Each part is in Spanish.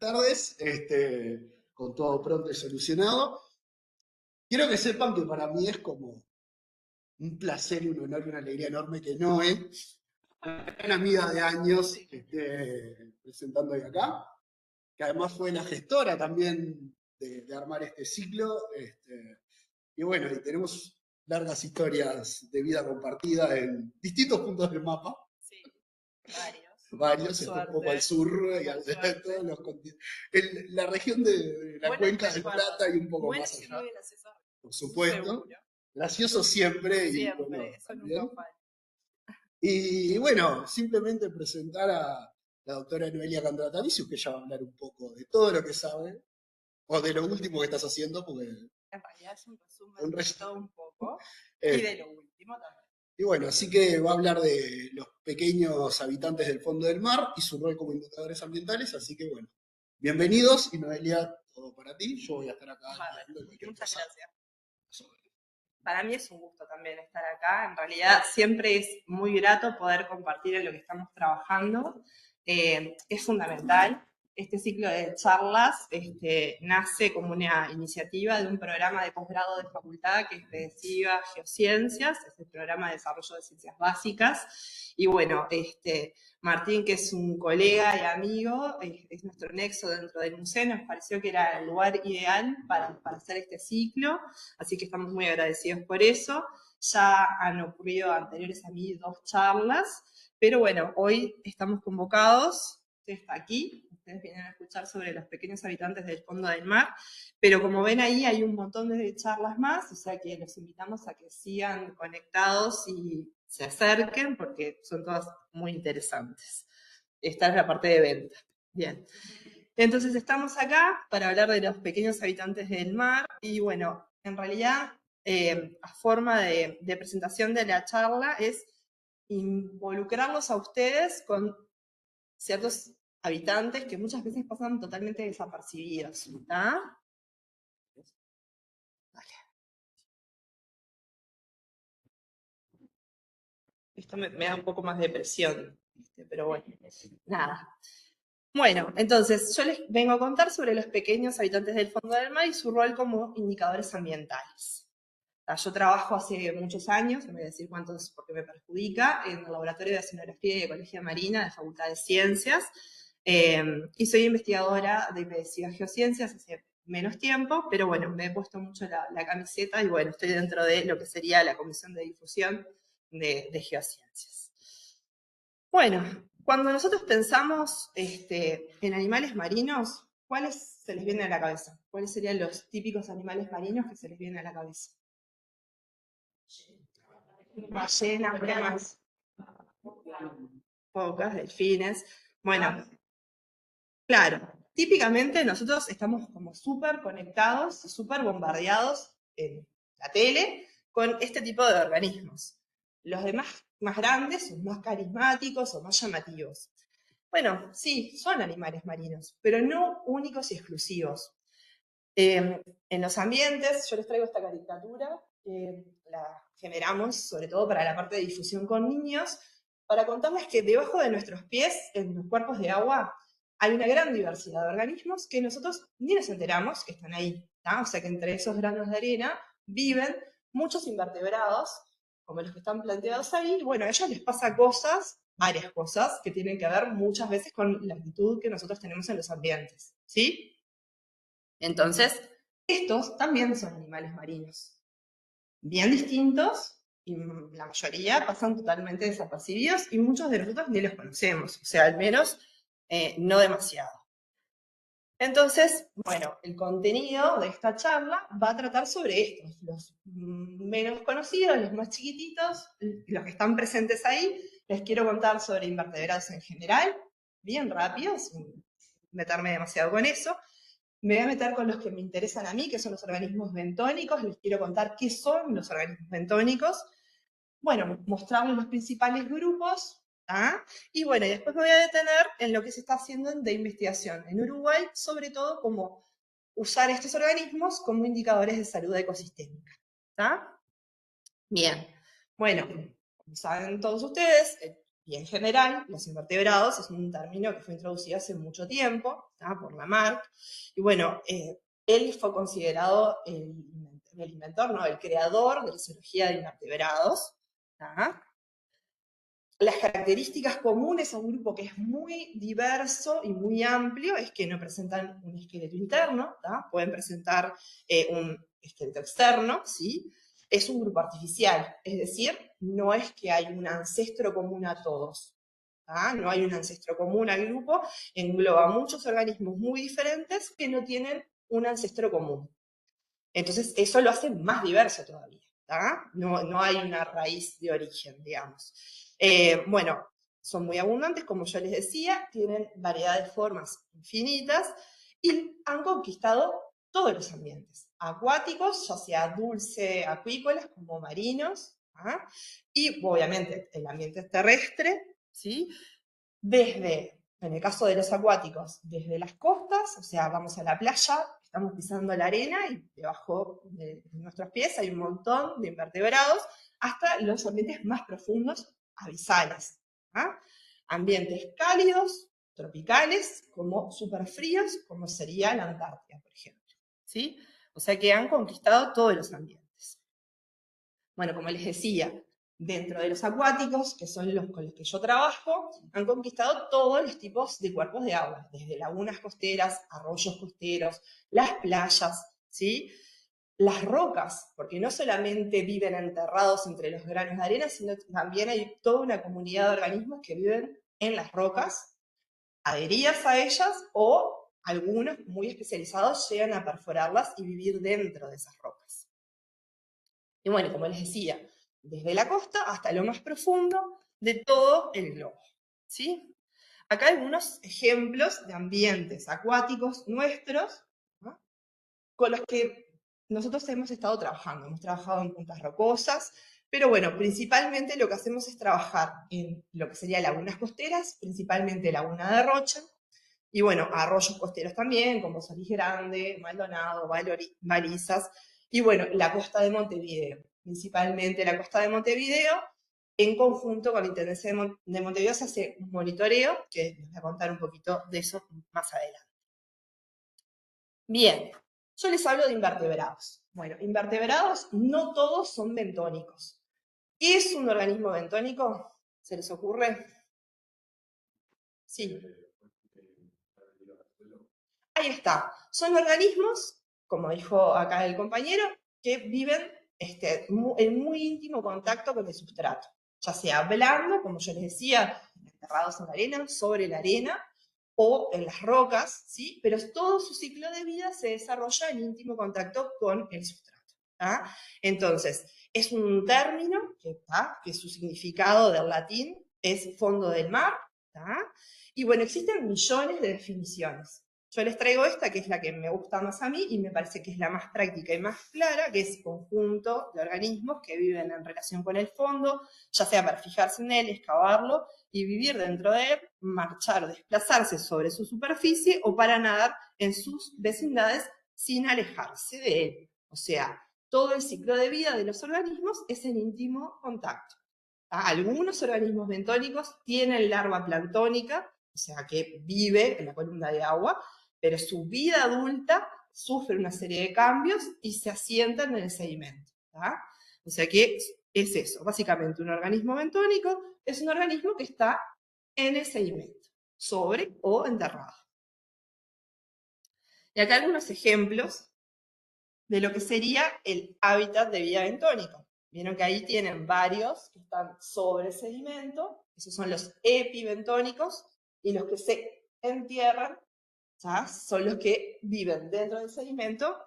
tardes, con todo pronto y solucionado. Quiero que sepan que para mí es como un placer y un honor y una alegría enorme que Noé, una amiga de años, esté presentando hoy acá, que además fue la gestora también de armar este ciclo. Y bueno, y tenemos largas historias de vida compartida en distintos puntos del mapa. Sí, varios. Varios, un poco al sur y al todos los la región de la cuenca del Plata y un poco más allá. Por supuesto. Gracioso siempre. Siempre, y bueno, eso también. nunca falta. Y bueno, simplemente presentar a la doctora Noelia Candratanicius, que ella va a hablar un poco de todo lo que sabe, o de lo último que estás haciendo, porque... En realidad es un resumen de todo un poco, y de lo último también. Y bueno, así que va a hablar de los pequeños habitantes del fondo del mar y su rol como indicadores ambientales, así que bueno, bienvenidos y Noelia, todo para ti, yo voy a estar acá. Muchas gracias. Para mí es un gusto también estar acá, en realidad siempre es muy grato poder compartir en lo que estamos trabajando, es fundamental. Este ciclo de charlas nace como una iniciativa de un programa de posgrado de facultad que es PEDESIVA Geociencias, es el programa de desarrollo de ciencias básicas, y bueno, Martín, que es un colega y amigo, es nuestro nexo dentro del museo, nos pareció que era el lugar ideal para hacer este ciclo, así que estamos muy agradecidos por eso. Ya han ocurrido anteriores a mí 2 charlas, pero bueno, hoy estamos convocados, usted está aquí, ustedes vienen a escuchar sobre los pequeños habitantes del fondo del mar, pero como ven ahí hay un montón de charlas más, o sea que los invitamos a que sigan conectados y se acerquen porque son todas muy interesantes. Esta es la parte de venta. Bien. Entonces estamos acá para hablar de los pequeños habitantes del mar y bueno, en realidad a forma de presentación de la charla es involucrarlos a ustedes con ciertos habitantes que muchas veces pasan totalmente desapercibidos, ¿está? Vale. Esto me da un poco más de presión, pero bueno, nada. Bueno, entonces yo les vengo a contar sobre los pequeños habitantes del fondo del mar y su rol como indicadores ambientales. Yo trabajo hace muchos años, no voy a decir cuántos porque me perjudica, en el Laboratorio de Oceanografía y Ecología Marina de Facultad de Ciencias, y soy investigadora de PEDESIVA Geociencias hace menos tiempo, pero bueno, me he puesto mucho la camiseta y bueno, estoy dentro de lo que sería la Comisión de Difusión de Geociencias. Bueno, cuando nosotros pensamos en animales marinos, ¿cuáles se les vienen a la cabeza? ¿Cuáles serían los típicos animales marinos que se les vienen a la cabeza? Ballenas, ¿qué más? Focas, delfines. Bueno, claro, típicamente nosotros estamos como súper conectados, súper bombardeados en la tele con este tipo de organismos. Los demás más grandes son más carismáticos o más llamativos. Bueno, sí, son animales marinos, pero no únicos y exclusivos. En los ambientes, yo les traigo esta caricatura, la generamos sobre todo para la parte de difusión con niños, para contarles que debajo de nuestros pies, en los cuerpos de agua, hay una gran diversidad de organismos que nosotros ni nos enteramos que están ahí, ¿tá? O sea que entre esos granos de arena viven muchos invertebrados, como los que están planteados ahí, y bueno, a ellos les pasa cosas, varias cosas, que tienen que ver muchas veces con la actitud que nosotros tenemos en los ambientes, ¿sí? Entonces, estos también son animales marinos, bien distintos, y la mayoría pasan totalmente desapercibidos, y muchos de nosotros ni los conocemos, o sea, al menos no demasiado. Entonces, bueno, el contenido de esta charla va a tratar sobre estos, los menos conocidos, los más chiquititos, los que están presentes ahí. Les quiero contar sobre invertebrados en general, bien rápido, sin meterme demasiado con eso. Me voy a meter con los que me interesan a mí, que son los organismos bentónicos. Les quiero contar qué son los organismos bentónicos. Bueno, mostrarles los principales grupos. Y bueno, y después me voy a detener en lo que se está haciendo de investigación en Uruguay, sobre todo cómo usar estos organismos como indicadores de salud ecosistémica. ¿Está? Bien. Bueno, como saben todos ustedes, Y en general, los invertebrados es un término que fue introducido hace mucho tiempo, ¿tá? Por Lamarck. Y bueno, él fue considerado el inventor, ¿no? El creador de la zoología de invertebrados. ¿Tá? Las características comunes a un grupo que es muy diverso y muy amplio es que no presentan un esqueleto interno, ¿tá? Pueden presentar un esqueleto externo, ¿sí? Es un grupo artificial, es decir, no es que hay un ancestro común a todos, ¿tá? No hay un ancestro común al grupo, engloba muchos organismos muy diferentes que no tienen un ancestro común. Entonces, eso lo hace más diverso todavía, ¿tá? No hay una raíz de origen, digamos. Bueno, son muy abundantes, como yo les decía, tienen variedad de formas infinitas y han conquistado todos los ambientes, acuáticos, ya sea dulce, acuícolas, como marinos, ¿tá? Y obviamente el ambiente terrestre, ¿sí? Desde, en el caso de los acuáticos, desde las costas, o sea, vamos a la playa, estamos pisando la arena y debajo de nuestros pies hay un montón de invertebrados, hasta los ambientes más profundos, abisales. ¿Ah? Ambientes cálidos, tropicales, como superfríos, como sería la Antártida, por ejemplo. ¿Sí? O sea que han conquistado todos los ambientes. Bueno, como les decía, dentro de los acuáticos, que son los con los que yo trabajo, han conquistado todos los tipos de cuerpos de agua, desde lagunas costeras, arroyos costeros, las playas, ¿sí? Las rocas, porque no solamente viven enterrados entre los granos de arena, sino que también hay toda una comunidad de organismos que viven en las rocas, adheridas a ellas, o algunos muy especializados llegan a perforarlas y vivir dentro de esas rocas. Y bueno, como les decía, desde la costa hasta lo más profundo de todo el globo, ¿sí? Acá hay algunos ejemplos de ambientes acuáticos nuestros, ¿no? Con los que nosotros hemos estado trabajando. Hemos trabajado en puntas rocosas, pero bueno, principalmente lo que hacemos es trabajar en lo que serían lagunas costeras, principalmente Laguna de Rocha, y bueno, arroyos costeros también, como Solís Grande, Maldonado, Balizas, y bueno, la costa de Montevideo, principalmente la costa de Montevideo, en conjunto con la Intendencia de Montevideo se hace un monitoreo, que les voy a contar un poquito de eso más adelante. Bien, yo les hablo de invertebrados. Bueno, invertebrados no todos son bentónicos. ¿Qué es un organismo bentónico? ¿Se les ocurre? Sí. Ahí está. Son organismos, como dijo acá el compañero, que viven en muy íntimo contacto con el sustrato, ya sea blando, como yo les decía, enterrados en la arena, sobre la arena, o en las rocas, ¿sí? Pero todo su ciclo de vida se desarrolla en íntimo contacto con el sustrato. ¿Ah? Entonces, es un término que su significado del latín es fondo del mar, ¿tá? Y bueno, existen millones de definiciones. Yo les traigo esta, que es la que me gusta más a mí y me parece que es la más práctica y más clara, que es conjunto de organismos que viven en relación con el fondo, ya sea para fijarse en él, excavarlo y vivir dentro de él, marchar o desplazarse sobre su superficie o para nadar en sus vecindades sin alejarse de él. O sea, todo el ciclo de vida de los organismos es en íntimo contacto. Algunos organismos bentónicos tienen larva planctónica, o sea que vive en la columna de agua, pero su vida adulta sufre una serie de cambios y se asientan en el sedimento. ¿tá? O sea que es eso, básicamente un organismo bentónico es un organismo que está en el sedimento, sobre o enterrado. Y acá algunos ejemplos de lo que sería el hábitat de vida bentónico. Vieron que ahí tienen varios que están sobre el sedimento, esos son los epibentónicos, y los que se entierran, ¿ya? Son los que viven dentro del sedimento,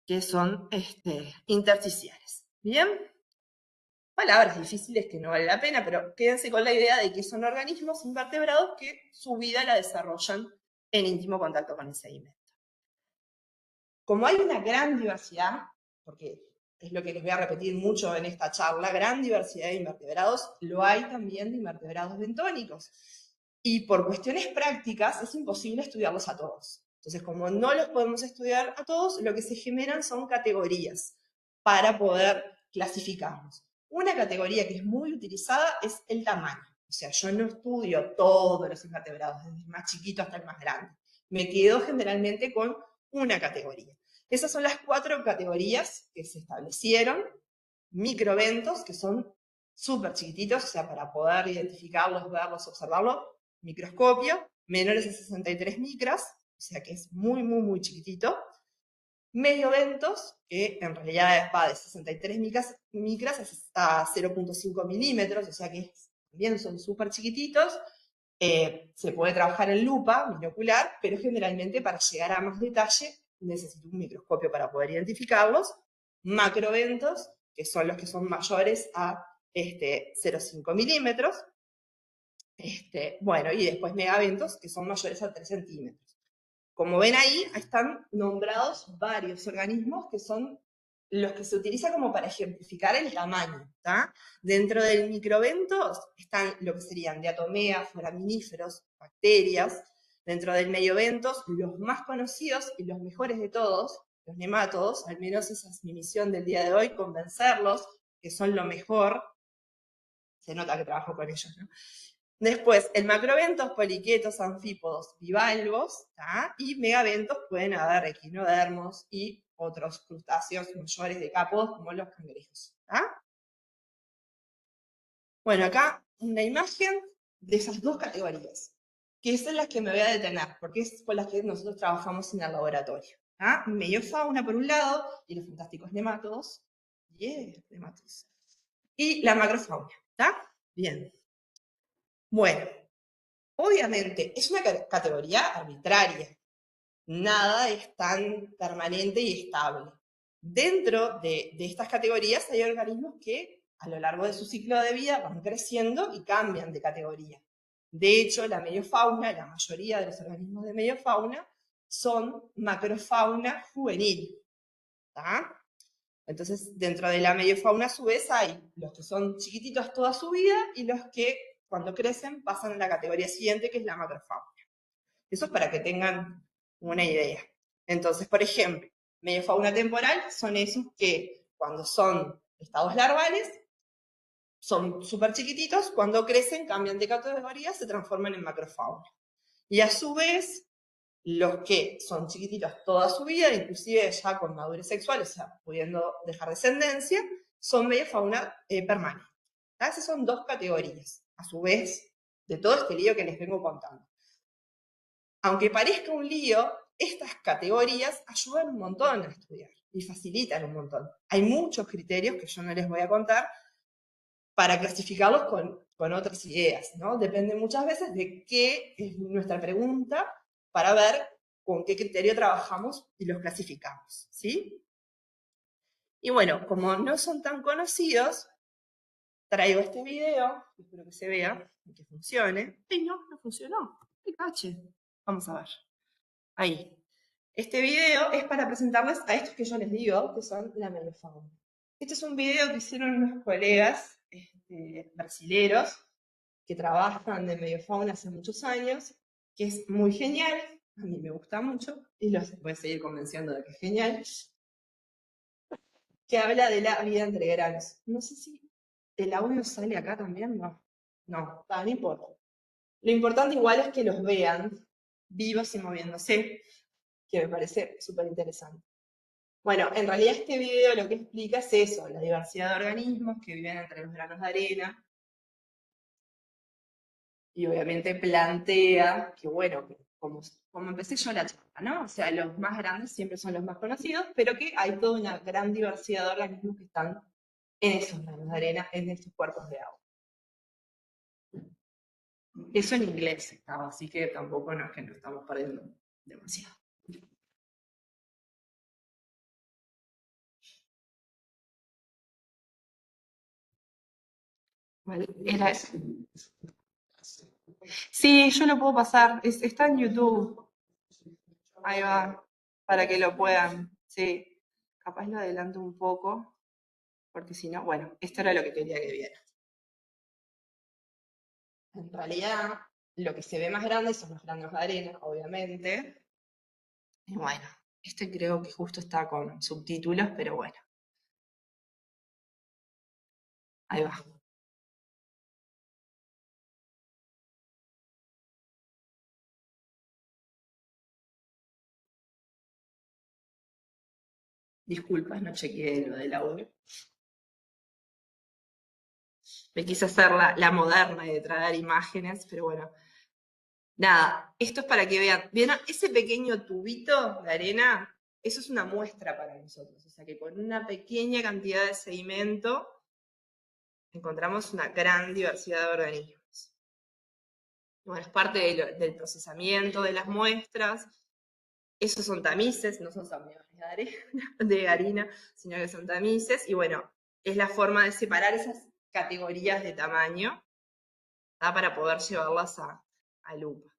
que son intersticiales. ¿Bien? Palabras difíciles que no vale la pena, pero quédense con la idea de que son organismos invertebrados que su vida la desarrollan en íntimo contacto con el sedimento. Como hay una gran diversidad, porque es lo que les voy a repetir mucho en esta charla, gran diversidad de invertebrados, lo hay también de invertebrados bentónicos. Y por cuestiones prácticas es imposible estudiarlos a todos. Entonces, como no los podemos estudiar a todos, lo que se generan son categorías para poder clasificarlos. Una categoría que es muy utilizada es el tamaño. O sea, yo no estudio todos los invertebrados, desde el más chiquito hasta el más grande. Me quedo generalmente con una categoría. Esas son las 4 categorías que se establecieron. Microeventos, que son súper chiquititos, o sea, para poder identificarlos, verlos, observarlos, microscopio, menores de 63 micras, o sea que es muy, muy, muy chiquitito. Medioventos, que en realidad va de 63 micras hasta 0.5 milímetros, o sea que también son súper chiquititos. Se puede trabajar en lupa binocular, pero generalmente para llegar a más detalle necesito un microscopio para poder identificarlos. Macroeventos, que son los que son mayores a 0,5 milímetros. Bueno, y después megaventos, que son mayores a 3 centímetros. Como ven ahí, están nombrados varios organismos que son los que se utilizan como para ejemplificar el tamaño. ¿tá? Dentro del microeventos están lo que serían diatomeas, foraminíferos, bacterias. Dentro del medioeventos, los más conocidos y los mejores de todos, los nemátodos, al menos esa es mi misión del día de hoy, convencerlos que son lo mejor. Se nota que trabajo con ellos, ¿no? Después, en macroeventos, poliquetos, anfípodos, bivalvos, ¿tá? Y megaventos pueden haber equinodermos y otros crustáceos mayores decápodos como los cangrejos. ¿tá? Bueno, acá una imagen de esas 2 categorías, que es en las que me voy a detener, porque es con las que nosotros trabajamos en el laboratorio. ¿tá? Meiofauna por un lado, y los fantásticos nemátodos, nemátodos, y la macrofauna. ¿tá? Bien. Bueno, obviamente, es una categoría arbitraria. Nada es tan permanente y estable. Dentro de estas categorías hay organismos que a lo largo de su ciclo de vida van creciendo y cambian de categoría. De hecho, la mediofauna, la mayoría de los organismos de mediofauna, son macrofauna juvenil. ¿tá? Entonces, dentro de la mediofauna, a su vez, hay los que son chiquititos toda su vida y los que, cuando crecen, pasan a la categoría siguiente, que es la macrofauna. Eso es para que tengan una idea. Entonces, por ejemplo, mediofauna temporal son esos que, cuando son estados larvales, son súper chiquititos, cuando crecen, cambian de categoría, se transforman en macrofauna. Y a su vez, los que son chiquititos toda su vida, inclusive ya con madurez sexual, o sea, pudiendo dejar descendencia, son mediofauna permanente. Esas son 2 categorías, a su vez, de todo este lío que les vengo contando. Aunque parezca un lío, estas categorías ayudan un montón a estudiar y facilitan un montón. Hay muchos criterios que yo no les voy a contar para clasificarlos con otras ideas, ¿no? Depende muchas veces de qué es nuestra pregunta para ver con qué criterio trabajamos y los clasificamos, ¿sí? Y bueno, como no son tan conocidos, traigo este video, espero que se vea y que funcione. ¡Ay, no funcionó! ¡Qué cache! Vamos a ver. Ahí. Este video es para presentarles a estos que yo les digo, que son la mediofauna. Este es un video que hicieron unos colegas brasileros que trabajan de mediofauna hace muchos años, que es muy genial, a mí me gusta mucho, y los voy a seguir convenciendo de que es genial, que habla de la vida entre granos. No sé si el audio sale acá también, no importa. Lo importante igual es que los vean vivos y moviéndose, que me parece súper interesante. Bueno, en realidad este video lo que explica es eso, la diversidad de organismos que viven entre los granos de arena. Y obviamente plantea que, bueno, como empecé yo la charla, ¿no? O sea, los más grandes siempre son los más conocidos, pero que hay toda una gran diversidad de organismos que están en esos granos de arena, en estos cuerpos de agua. Eso en inglés estaba, así que tampoco no es que nos estamos perdiendo demasiado. Vale, era eso. Sí, yo lo puedo pasar, está en YouTube. Ahí va, para que lo puedan, sí. Capaz lo adelanto un poco, porque si no, bueno, esto era lo que quería que vieran. En realidad, lo que se ve más grande son los granos de arena, obviamente. Y bueno, este creo que justo está con subtítulos, pero bueno. Ahí va. Disculpas, no chequeé lo del audio. Me quise hacer la moderna de traer imágenes, pero bueno. Nada, esto es para que vean. ¿Vieron ese pequeño tubito de arena? Eso es una muestra para nosotros. O sea que con una pequeña cantidad de sedimento encontramos una gran diversidad de organismos. Bueno, es parte del procesamiento de las muestras. Esos son tamices, no son samiones de harina, sino que son tamices. Y bueno, es la forma de separar esas categorías de tamaño, ¿tá? Para poder llevarlas a lupa.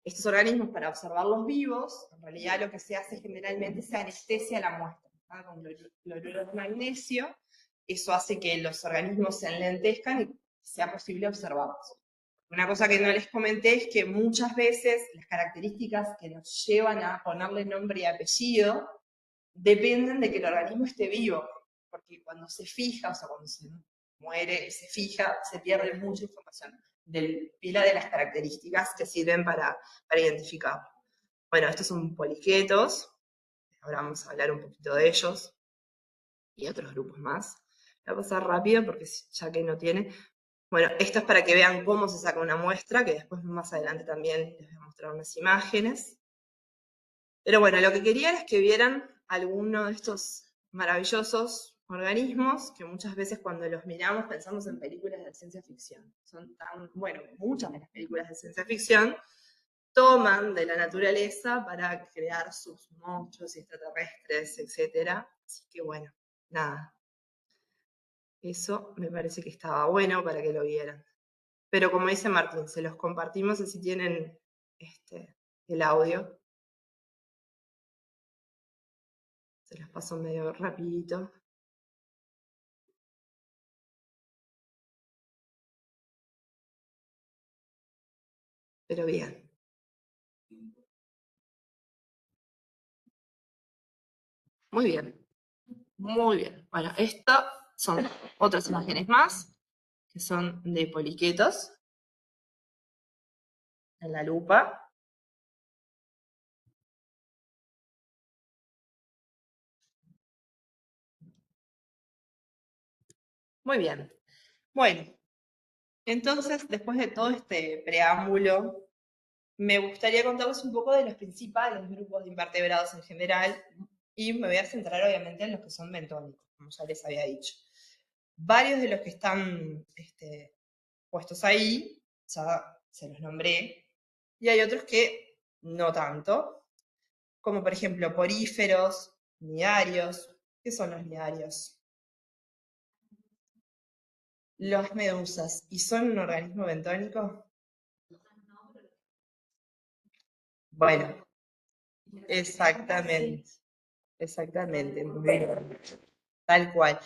Estos organismos, para observarlos vivos, en realidad lo que se hace generalmente se anestesia la muestra, ¿tá? Con cloruro de magnesio. Eso hace que los organismos se enlentezcan y sea posible observarlos. Una cosa que no les comenté es que muchas veces las características que nos llevan a ponerle nombre y apellido dependen de que el organismo esté vivo, porque cuando se fija, o sea, cuando se muere, se fija, se pierde mucha información del pila de las características que sirven para identificarlo. Bueno, estos son poliquetos, ahora vamos a hablar un poquito de ellos, y otros grupos más. Voy a pasar rápido porque ya que no tiene. Bueno, esto es para que vean cómo se saca una muestra, que después más adelante también les voy a mostrar unas imágenes. Pero bueno, lo que quería es que vieran alguno de estos maravillosos organismos que muchas veces cuando los miramos pensamos en películas de ciencia ficción. Son tan, bueno, muchas de las películas de ciencia ficción toman de la naturaleza para crear sus monstruos extraterrestres, etc. Así que bueno, nada. Eso me parece que estaba bueno para que lo vieran. Pero como dice Martín, se los compartimos así tienen el audio. Se los paso medio rapidito. Pero bien. Muy bien. Muy bien. Bueno, estas son otras imágenes más, que son de poliquetos en la lupa. Muy bien. Bueno, entonces, después de todo este preámbulo, me gustaría contarles un poco de los principales grupos de invertebrados en general, y me voy a centrar obviamente en los que son bentónicos, como ya les había dicho. Varios de los que están puestos ahí, ya se los nombré, y hay otros que no tanto, como por ejemplo poríferos, nidarios. ¿Qué son los nidarios? Las medusas. ¿Y son un organismo bentónico? Bueno, exactamente. Exactamente, muy bien. Tal cual.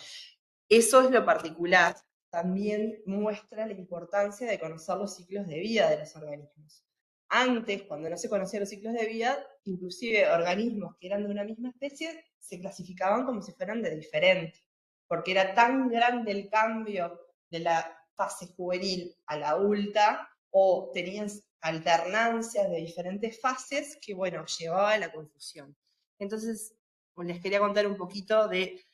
Eso es lo particular. También muestra la importancia de conocer los ciclos de vida de los organismos. Antes, cuando no se conocían los ciclos de vida, inclusive organismos que eran de una misma especie se clasificaban como si fueran de diferente, porque era tan grande el cambio de la fase juvenil a la adulta, o tenían alternancias de diferentes fases que, bueno, llevaba a la confusión. Entonces, les quería contar un poquito de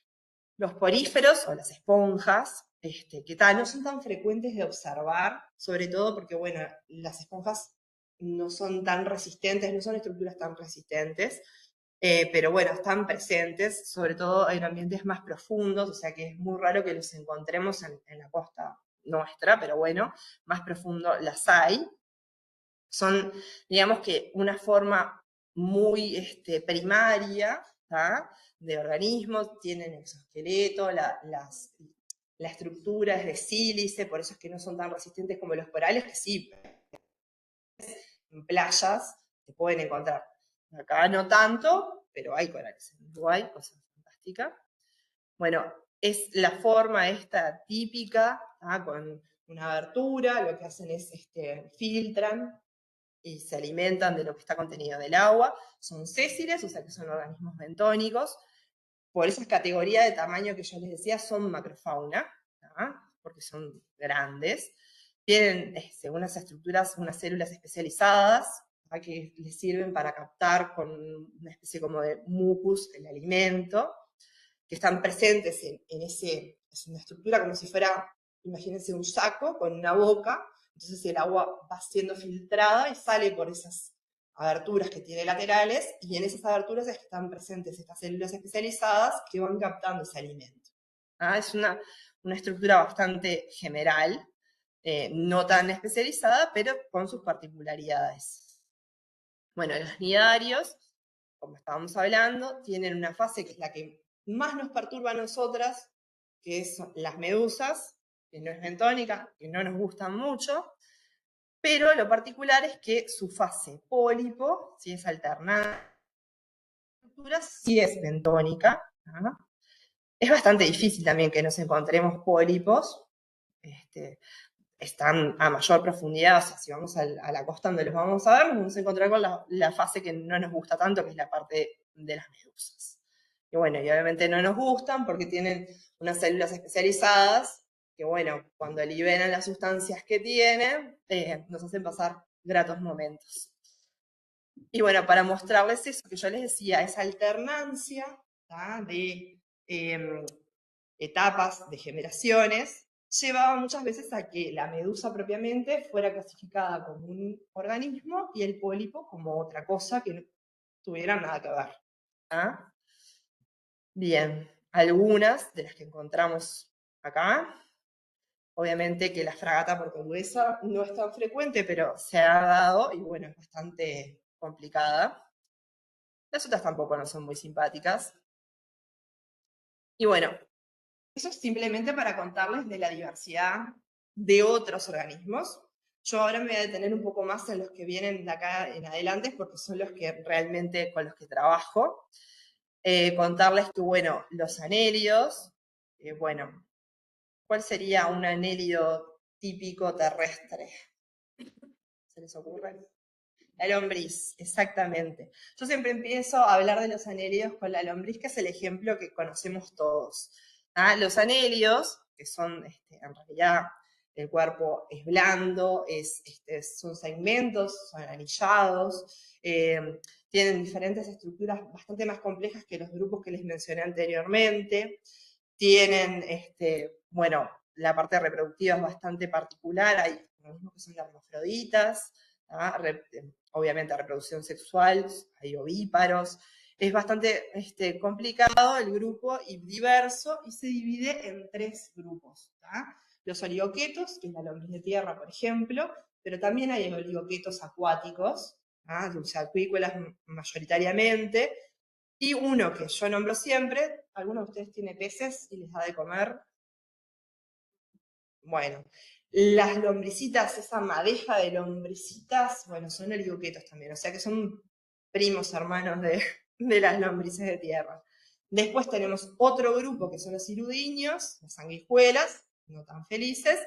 los poríferos o las esponjas, que no son tan frecuentes de observar, sobre todo porque, bueno, las esponjas no son tan resistentes, no son estructuras tan resistentes, pero bueno, están presentes, sobre todo en ambientes más profundos, o sea que es muy raro que los encontremos en la costa nuestra, pero bueno, más profundo las hay. Son, digamos que, una forma muy primaria, ¿tá? De organismos, tienen exoesqueleto, la estructura es de sílice, por eso es que no son tan resistentes como los corales, que sí, en playas se pueden encontrar. Acá no tanto, pero hay corales en Uruguay, cosa fantástica. Bueno, es la forma esta típica, ¿tá? Con una abertura, lo que hacen es filtran y se alimentan de lo que está contenido del agua. Son sésiles, o sea que son organismos bentónicos. Por esas categorías de tamaño que yo les decía, son macrofauna, ¿tá? Porque son grandes. Tienen unas estructuras, unas células especializadas, ¿tá? Que les sirven para captar con una especie como de mucus el alimento. que están presentes es una estructura como si fuera, imagínense un saco con una boca, entonces el agua va siendo filtrada y sale por esas aberturas que tiene laterales, y en esas aberturas es que están presentes estas células especializadas que van captando ese alimento. Es una estructura bastante general, no tan especializada, pero con sus particularidades. Bueno, los nidarios, como estábamos hablando, tienen una fase que es la que más nos perturba a nosotras, que son las medusas, que no es bentónica, que no nos gustan mucho, pero lo particular es que su fase pólipo, si es alternada, sí es bentónica. Es bastante difícil también que nos encontremos pólipos, están a mayor profundidad, o sea, si vamos a la costa donde los vamos a ver, nos vamos a encontrar con la fase que no nos gusta tanto, que es la parte de las medusas. Y bueno, y obviamente no nos gustan porque tienen unas células especializadas que, bueno, cuando liberan las sustancias que tienen, nos hacen pasar gratos momentos. Y bueno, para mostrarles eso que yo les decía, esa alternancia, ¿tá?, de etapas, de generaciones, llevaba muchas veces a que la medusa propiamente fuera clasificada como un organismo y el pólipo como otra cosa que no tuviera nada que ver. ¿Ah? Bien, algunas de las que encontramos acá, obviamente que la fragata portuguesa no es tan frecuente, pero se ha dado y bueno, es bastante complicada. Las otras tampoco no son muy simpáticas. Y bueno, eso es simplemente para contarles de la diversidad de otros organismos. Yo ahora me voy a detener un poco más en los que vienen de acá en adelante, porque son los que realmente con los que trabajo. Contarles que, bueno, los anélidos, bueno, ¿cuál sería un anélido típico terrestre? ¿Se les ocurre? La lombriz, exactamente. Yo siempre empiezo a hablar de los anélidos con la lombriz, que es el ejemplo que conocemos todos. Los anélidos, que son, en realidad, el cuerpo es blando, son segmentos, son anillados, tienen diferentes estructuras bastante más complejas que los grupos que les mencioné anteriormente. Tienen, bueno, la parte reproductiva es bastante particular, hay organismos que son hermafroditas, obviamente reproducción sexual, hay ovíparos. Es bastante complicado el grupo y diverso, y se divide en 3 grupos. Los oligoquetos, que es la lombriz de tierra, por ejemplo, pero también hay oligoquetos acuáticos, dulceacuícolas mayoritariamente, y uno que yo nombro siempre, ¿alguno de ustedes tiene peces y les da de comer? Bueno, las lombricitas, esa madeja de lombricitas, bueno, son oligoquetos también, o sea que son primos hermanos de las lombrices de tierra. Después tenemos otro grupo que son los irudiños, las sanguijuelas, no tan felices,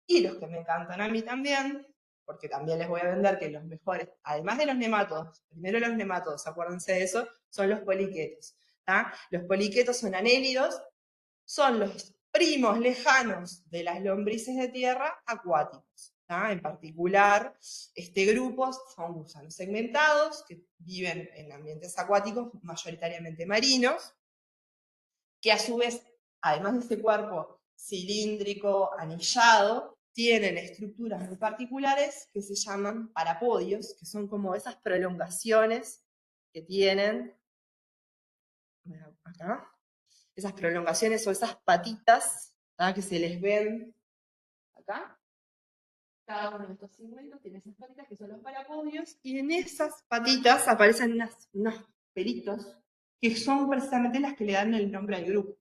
y los que me encantan a mí también, porque también les voy a vender que los mejores, además de los nematodos, primero los nematodos, acuérdense de eso, son los poliquetos. Los poliquetos son anélidos, son los primos lejanos de las lombrices de tierra acuáticos. En particular, este grupo son gusanos segmentados que viven en ambientes acuáticos, mayoritariamente marinos, que a su vez, además de este cuerpo cilíndrico, anillado, tienen estructuras muy particulares que se llaman parapodios, que son como esas prolongaciones que tienen acá, esas prolongaciones o esas patitas que se les ven acá. Cada uno de estos segmentos tiene esas patitas que son los parapodios, y en esas patitas aparecen unos pelitos que son precisamente las que le dan el nombre al grupo.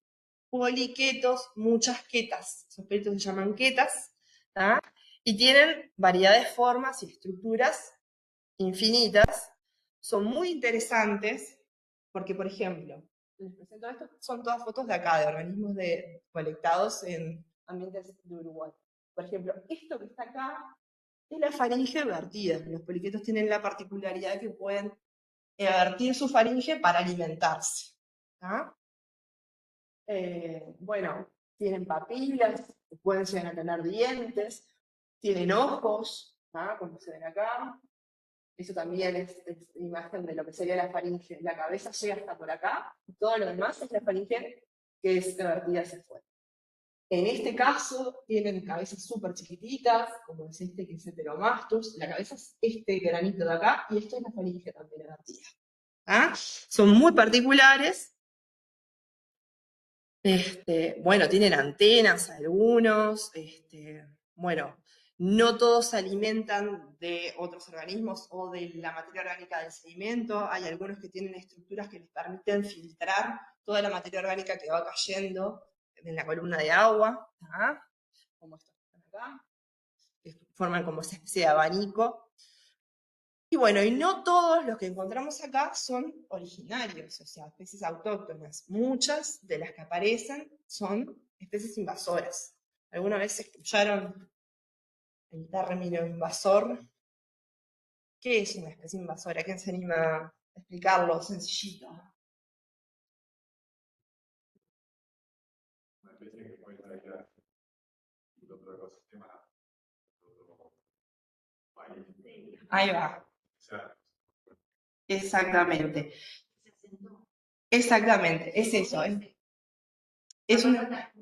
Poliquetos, muchas quetas. Esos pelitos se llaman quetas, y tienen variedad de formas y estructuras infinitas. Son muy interesantes porque, por ejemplo, les presento esto, son todas fotos de acá, de organismos colectados en ambientes de Uruguay. Por ejemplo, esto que está acá es la faringe vertida. Los poliquetos tienen la particularidad de que pueden vertir su faringe para alimentarse. Bueno, tienen papilas, pueden llegar a tener dientes, tienen ojos, como se ven acá. Eso también es imagen de lo que sería la faringe. La cabeza llega hasta por acá, y todo lo demás es la faringe que es revertida hacia afuera. En este caso, tienen cabezas súper chiquititas, como es este que es Heteromastus. La cabeza es este granito de acá, y esto es la faringe también revertida. ¿Ah? Son muy particulares. Bueno, tienen antenas algunos. Bueno, no todos se alimentan de otros organismos o de la materia orgánica del sedimento. Hay algunos que tienen estructuras que les permiten filtrar toda la materia orgánica que va cayendo en la columna de agua, ¿ah? Como estos que están acá, que forman como esa especie de abanico. Y bueno, y no todos los que encontramos acá son originarios, o sea, especies autóctonas. Muchas de las que aparecen son especies invasoras. ¿Alguna vez escucharon el término invasor? ¿Qué es una especie invasora? ¿Quién se anima a explicarlo sencillito? Una especie que puede estar aislada de otro ecosistema, de otro país. Ahí va. O sea, Exactamente. Exactamente, es eso. Es una,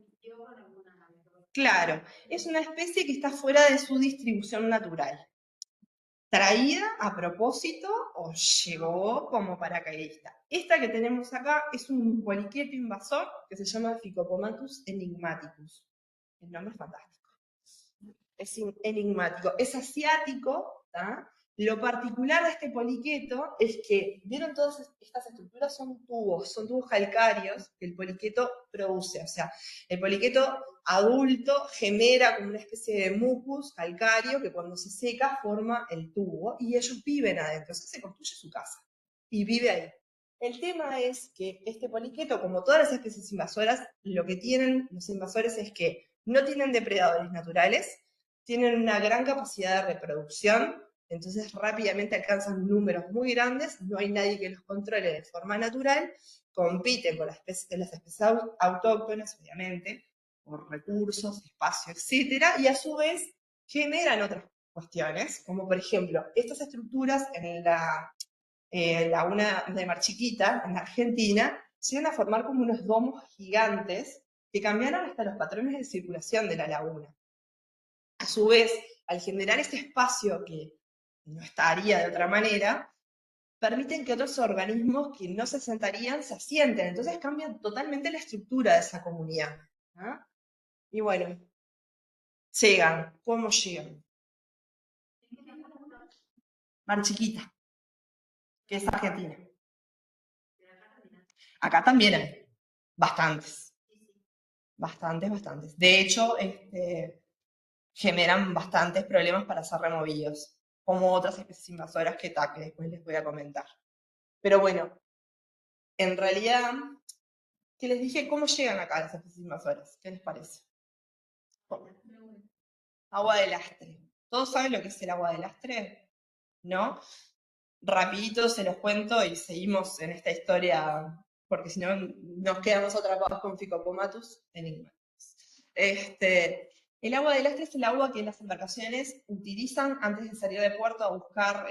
claro, es una especie que está fuera de su distribución natural. Traída a propósito o llegó como paracaidista. Esta que tenemos acá es un poliqueto invasor que se llama Phycopomatus enigmaticus. El nombre es fantástico. Es enigmático, es asiático, ¿tá? Lo particular de este poliqueto es que, ¿vieron todas estas estructuras? Son tubos calcáreos que el poliqueto produce. O sea, el poliqueto adulto genera como una especie de mucus calcáreo que cuando se seca forma el tubo y ellos viven adentro. O sea, se construye su casa y vive ahí. El tema es que este poliqueto, como todas las especies invasoras, lo que tienen los invasores es que no tienen depredadores naturales, tienen una gran capacidad de reproducción, entonces rápidamente alcanzan números muy grandes, no hay nadie que los controle de forma natural, compiten con las especies autóctonas, obviamente, por recursos, espacio, etcétera, y a su vez generan otras cuestiones, como por ejemplo, estas estructuras en la laguna de Mar Chiquita, en Argentina, llegan a formar como unos domos gigantes que cambiaron hasta los patrones de circulación de la laguna. A su vez, al generar este espacio que no estaría de otra manera, permiten que otros organismos que no se asentarían se asienten. Entonces cambian totalmente la estructura de esa comunidad. ¿Ah? Y bueno, llegan. ¿Cómo llegan? Mar Chiquita, que es Argentina. Acá también hay bastantes. Bastantes. De hecho, generan bastantes problemas para ser removidos, como otras especies invasoras que después les voy a comentar. Pero bueno, en realidad, que les dije, ¿cómo llegan acá las especies invasoras? ¿Qué les parece? Agua de lastre. ¿Todos saben lo que es el agua de lastre? ¿No? Rapidito se los cuento y seguimos en esta historia, porque si no nos quedamos atrapados con Phycopomatus enigmaticus. El agua de lastre es el agua que las embarcaciones utilizan antes de salir de puerto a buscar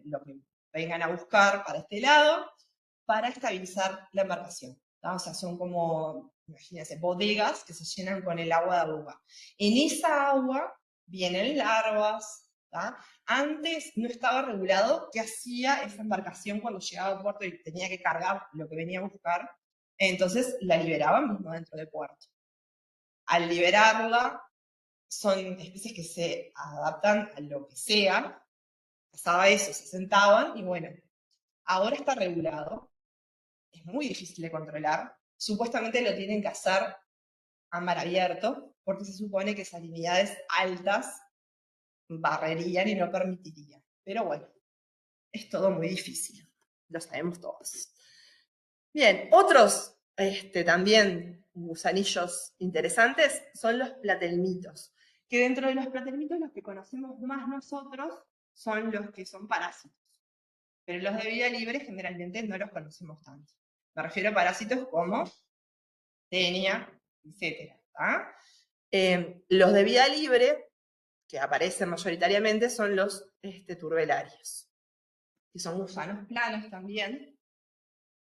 lo que vengan a buscar para este lado, para estabilizar la embarcación. ¿tá? O sea, son como, imagínense, bodegas que se llenan con el agua de aruga. En esa agua vienen larvas. ¿tá? Antes no estaba regulado qué hacía esa embarcación cuando llegaba a puerto y tenía que cargar lo que venía a buscar. Entonces la liberaban mismo dentro del puerto. Al liberarla, son especies que se adaptan a lo que sea. Pasaba eso, se sentaban y bueno, ahora está regulado. Es muy difícil de controlar. Supuestamente lo tienen que hacer a mar abierto, porque se supone que salinidades altas barrerían y no permitirían. Pero bueno, es todo muy difícil. Lo sabemos todos. Bien, otros también gusanillos interesantes son los platelmitos, que dentro de los platelmitos los que conocemos más nosotros son los que son parásitos. Pero los de vida libre generalmente no los conocemos tanto. Me refiero a parásitos como tenia, etc. Los de vida libre, que aparecen mayoritariamente, son los turbelarios, que son gusanos planos también,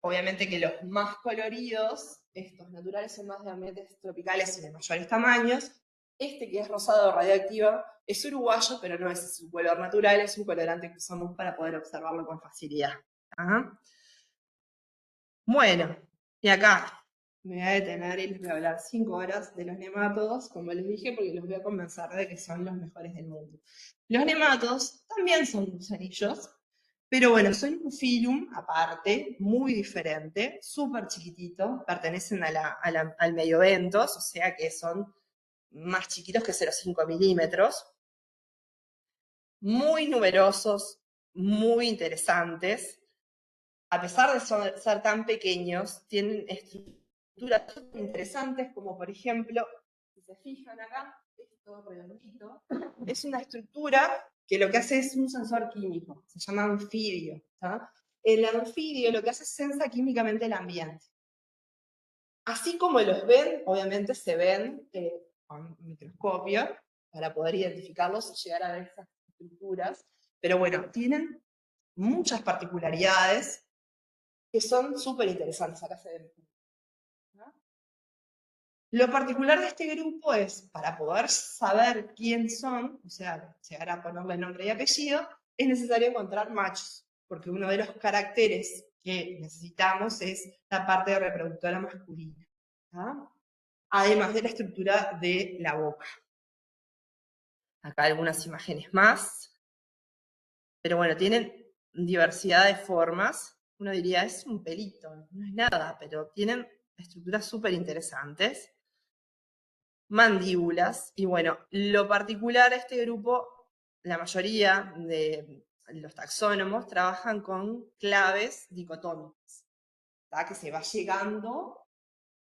obviamente que los más coloridos, estos naturales, son más de ambientes tropicales y de mayores tamaños. Este que es rosado radioactivo es uruguayo, pero no es su color natural, es un colorante que usamos para poder observarlo con facilidad. ¿Ah? Bueno, y acá me voy a detener y les voy a hablar 5 horas de los nemátodos, como les dije, porque los voy a convencer de que son los mejores del mundo. Los nemátodos también son gusanillos, pero bueno, son un filum aparte, muy diferente, súper chiquitito, pertenecen al mediobentos, o sea que son más chiquitos que 0,5 milímetros, muy numerosos, muy interesantes. A pesar de ser tan pequeños, tienen estructuras interesantes, como por ejemplo, si se fijan acá, esto redondito, es una estructura que lo que hace es un sensor químico, se llama anfibio. ¿Tá? El anfibio lo que hace es sensa químicamente el ambiente. Así como los ven, obviamente se ven con microscopio para poder identificarlos y llegar a ver esas estructuras, pero bueno, tienen muchas particularidades que son súper interesantes. Acá se ven. ¿No? Lo particular de este grupo es, para poder saber quién son, o sea, llegar a ponerle nombre y apellido, es necesario encontrar machos, porque uno de los caracteres que necesitamos es la parte reproductora masculina, ¿no? Además de la estructura de la boca. Acá algunas imágenes más, pero bueno, tienen diversidad de formas. Uno diría, es un pelito, no es nada, pero tienen estructuras súper interesantes. Mandíbulas, y bueno, lo particular de este grupo, la mayoría de los taxónomos trabajan con claves dicotómicas, ¿tá? Que se va llegando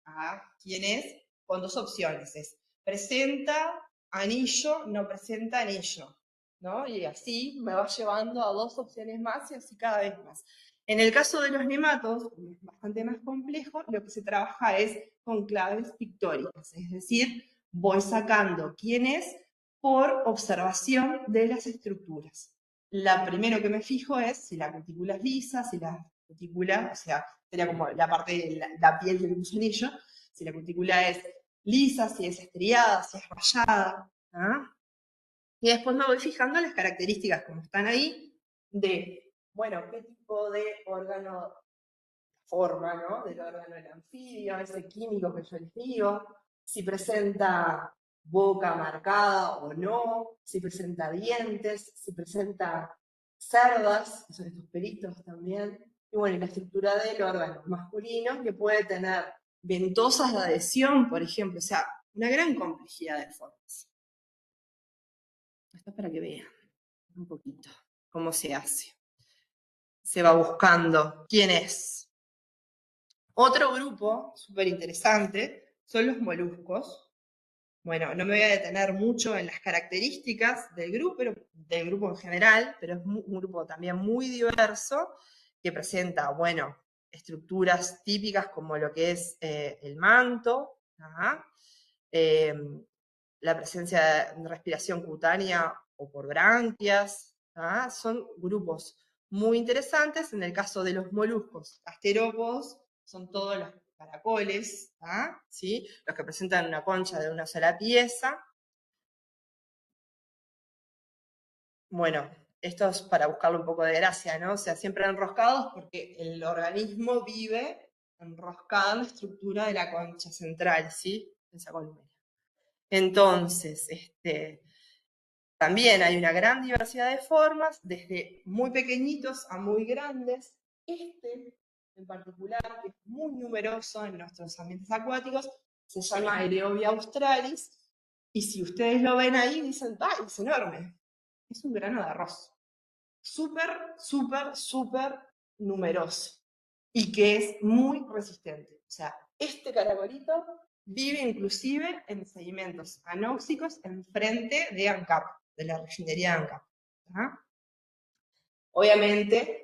a quién es con dos opciones, es presenta anillo, no presenta anillo, ¿no? Y así me va llevando a dos opciones más y así cada vez más. En el caso de los nematos, es bastante más complejo, lo que se trabaja es con claves pictóricas, es decir, voy sacando quién es por observación de las estructuras. La primero que me fijo es si la cutícula es lisa, si la cutícula, o sea, sería como la parte de la piel del gusanillo, si la cutícula es lisa, si es estriada, si es rayada. ¿Ah? Y después me voy fijando las características, como están ahí, de, bueno, qué tipo de órgano forma, ¿no? Del órgano del anfibio, ese químico que yo les digo, si presenta boca marcada o no, si presenta dientes, si presenta cerdas, que son estos pelitos también, y bueno, y la estructura del órgano masculino, que puede tener ventosas de adhesión, por ejemplo, o sea, una gran complejidad de formas. Esto es para que vean un poquito cómo se hace. Se va buscando quién es. Otro grupo súper interesante son los moluscos. Bueno, no me voy a detener mucho en las características del grupo en general, pero es un grupo también muy diverso que presenta, bueno, estructuras típicas como lo que es el manto, la presencia de respiración cutánea o por branquias, son grupos muy interesantes. En el caso de los moluscos gasterópodos, son todos los caracoles, ¿sí? Los que presentan una concha de una sola pieza. Bueno, esto es para buscarle un poco de gracia, ¿no? O sea, siempre enroscados porque el organismo vive enroscado en la estructura de la concha central, ¿sí? Esa columna. Entonces, también hay una gran diversidad de formas, desde muy pequeñitos a muy grandes. En particular, que es muy numeroso en nuestros ambientes acuáticos, se llama Aerobia australis, y si ustedes lo ven ahí, dicen, ¡ah, es enorme! Es un grano de arroz. Súper, súper, súper numeroso, y que es muy resistente. O sea, este caracolito vive inclusive en sedimentos anóxicos enfrente de ANCAP, de la refinería de ANCAP. Obviamente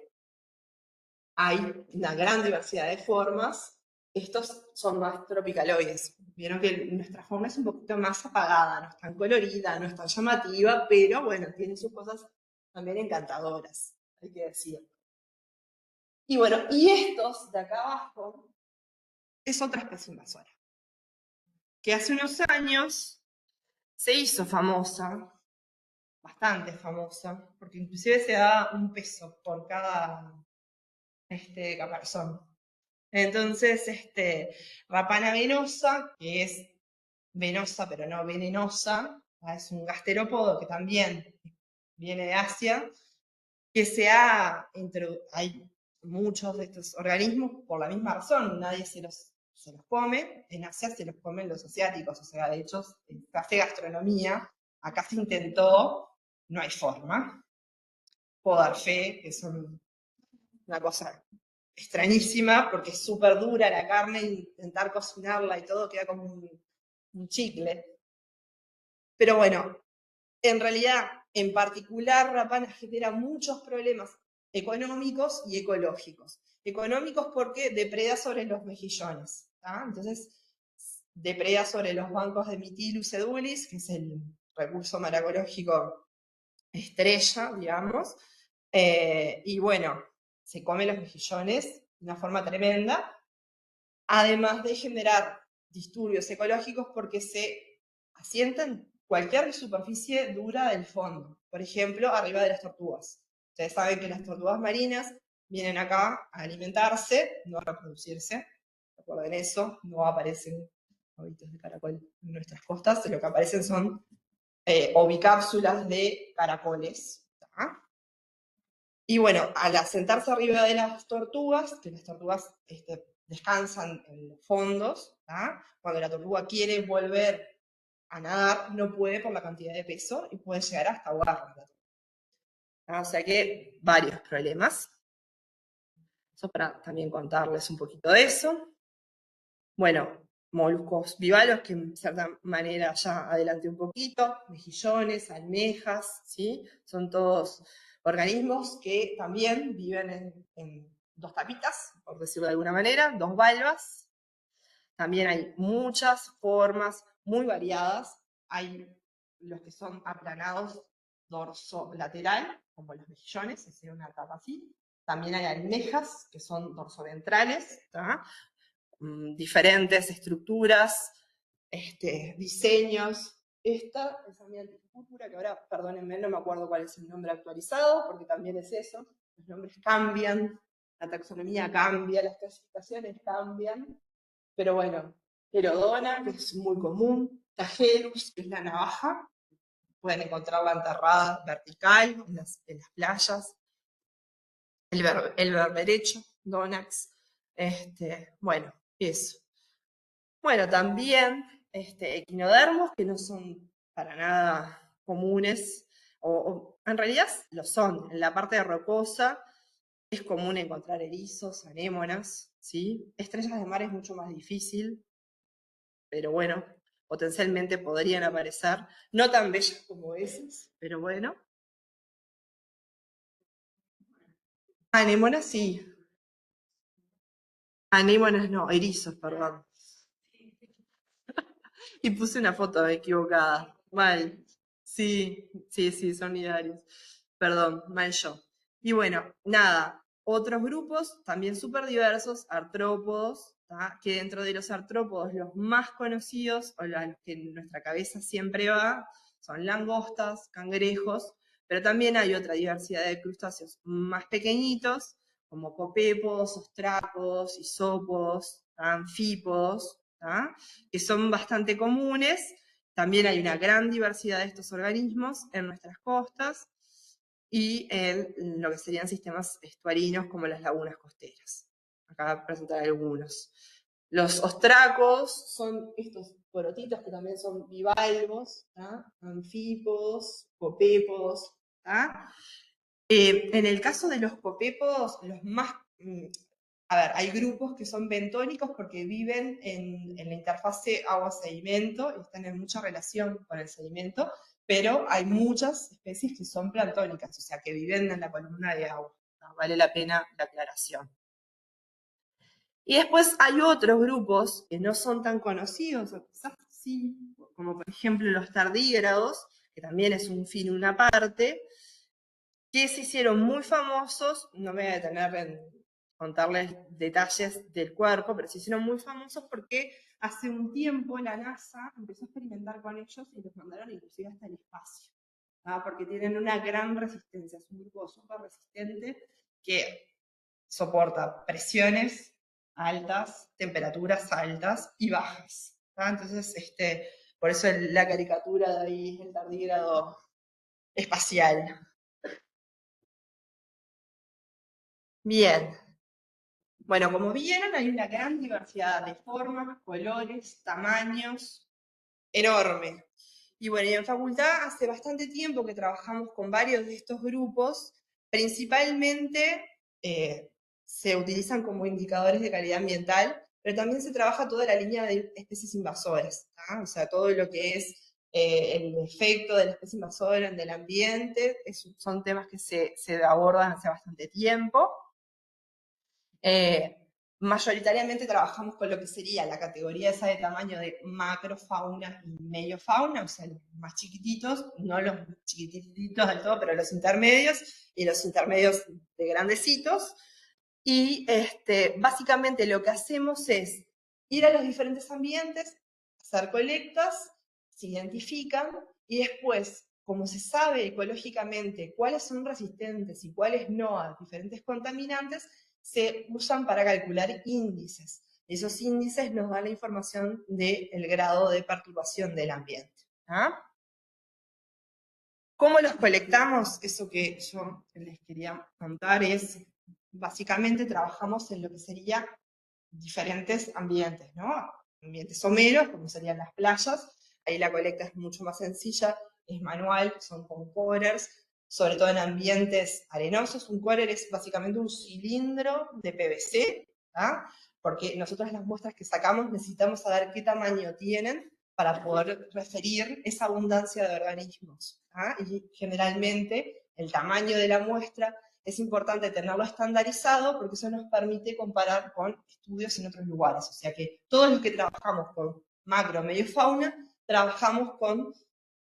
hay una gran diversidad de formas. Estos son más tropicaloides. Vieron que nuestra forma es un poquito más apagada, no es tan colorida, no es tan llamativa, pero bueno, tiene sus cosas también encantadoras, hay que decir. Y bueno, y estos de acá abajo es otra especie invasora, que hace unos años se hizo famosa, bastante famosa, porque inclusive se da un peso por cada caparazón. Entonces, Rapana venosa, que es venosa pero no venenosa, es un gasterópodo que también viene de Asia, que hay muchos de estos organismos por la misma razón, nadie se los come, en Asia se los comen los asiáticos, o sea, de hecho, en Café Gastronomía, acá se intentó, no hay forma, puedo dar fe, que son una cosa extrañísima, porque es súper dura la carne, intentar cocinarla y todo queda como un chicle. Pero bueno, en realidad, en particular, Rapana genera muchos problemas económicos y ecológicos. Económicos porque depreda sobre los mejillones, ¿tá? Entonces, depreda sobre los bancos de Mytilus edulis, que es el recurso maracológico estrella, digamos, y bueno, se come los mejillones de una forma tremenda, además de generar disturbios ecológicos porque se asientan cualquier superficie dura del fondo, por ejemplo, arriba de las tortugas. Ustedes saben que las tortugas marinas vienen acá a alimentarse, no a reproducirse. Recuerden eso, no aparecen ovitos de caracol en nuestras costas, lo que aparecen son ovicápsulas de caracoles. ¿tá? Y bueno, al asentarse arriba de las tortugas, que las tortugas descansan en los fondos, ¿tá? Cuando la tortuga quiere volver a nadar, no puede por la cantidad de peso y puede llegar hasta ahogarla. O sea que varios problemas. Eso para también contarles un poquito de eso. Bueno, moluscos bivalvos, que en cierta manera ya adelanté un poquito, mejillones, almejas, ¿sí? Son todos organismos que también viven en dos tapitas, por decirlo de alguna manera, dos valvas. También hay muchas formas muy variadas. Hay los que son aplanados dorso-lateral, como los mejillones, es una tapa así. También hay almejas, que son dorsoventrales, ¿tá? Diferentes estructuras, diseños. Esta es mi anticultura, que ahora, perdónenme, no me acuerdo cuál es el nombre actualizado, porque también es eso. Los nombres cambian, la taxonomía cambia, las clasificaciones cambian. Pero bueno, Herodona, que es muy común, Tagelus, que es la navaja, pueden encontrarla enterrada vertical en las playas, el berberecho, Donax, bueno, eso. Bueno, también equinodermos, que no son para nada comunes, o en realidad lo son. En la parte rocosa es común encontrar erizos, anémonas, ¿sí? Estrellas de mar es mucho más difícil, pero bueno, potencialmente podrían aparecer, no tan bellas como esas, pero bueno. Anémonas sí. Anémonas no, erizos, perdón. Y puse una foto equivocada. Mal. Sí, son nidarios. Perdón, mal yo. Y bueno, nada. Otros grupos también súper diversos, artrópodos, ¿tá? Que dentro de los artrópodos los más conocidos, o los que en nuestra cabeza siempre va, son langostas, cangrejos, pero también hay otra diversidad de crustáceos más pequeñitos, como copépodos, ostrácodos, isópodos, anfípodos, ¿tá? Que son bastante comunes. También hay una gran diversidad de estos organismos en nuestras costas y en lo que serían sistemas estuarinos como las lagunas costeras. Acá voy a presentar algunos. Los ostracos son estos porotitos que también son bivalvos, ¿tá? Anfípodos, copépodos. ¿tá? En el caso de los copépodos, los más... A ver, hay grupos que son bentónicos porque viven en la interfase agua-sedimento y están en mucha relación con el sedimento, pero hay muchas especies que son planctónicas, o sea, que viven en la columna de agua. ¿no? Vale la pena la aclaración. Y después hay otros grupos que no son tan conocidos, o quizás sí, como por ejemplo los tardígrados, que también es un fin, una parte, que se hicieron muy famosos, no me voy a detener en contarles detalles del cuerpo, pero se hicieron muy famosos porque hace un tiempo la NASA empezó a experimentar con ellos y los mandaron inclusive hasta el espacio, porque tienen una gran resistencia, es un grupo súper resistente que soporta presiones altas, temperaturas altas y bajas. Entonces, por eso la caricatura de ahí, el tardígrado espacial. Bien. Bueno, como vieron, hay una gran diversidad de formas, colores, tamaños, enorme. Y bueno, y en facultad hace bastante tiempo que trabajamos con varios de estos grupos, principalmente se utilizan como indicadores de calidad ambiental, pero también se trabaja toda la línea de especies invasoras, o sea, todo lo que es el efecto de la especie invasora en el ambiente, son temas que se abordan hace bastante tiempo. Mayoritariamente trabajamos con lo que sería la categoría esa de tamaño de macrofauna y mediofauna, o sea, los más chiquititos, no los chiquititos del todo, pero los intermedios y los intermedios de grandecitos. Y básicamente lo que hacemos es ir a los diferentes ambientes, hacer colectas, se identifican y después, como se sabe ecológicamente cuáles son resistentes y cuáles no a diferentes contaminantes, se usan para calcular índices. Esos índices nos dan la información del grado de perturbación del ambiente. ¿Cómo los colectamos? Eso que yo les quería contar es, básicamente trabajamos en lo que sería diferentes ambientes, ¿no? Ambientes someros, como serían las playas, ahí la colecta es mucho más sencilla, es manual, son con coders, sobre todo en ambientes arenosos. Un coder es básicamente un cilindro de PVC, porque nosotros las muestras que sacamos necesitamos saber qué tamaño tienen para poder referir esa abundancia de organismos. Y generalmente el tamaño de la muestra es importante tenerlo estandarizado porque eso nos permite comparar con estudios en otros lugares. O sea que todos los que trabajamos con macro, medio fauna, trabajamos con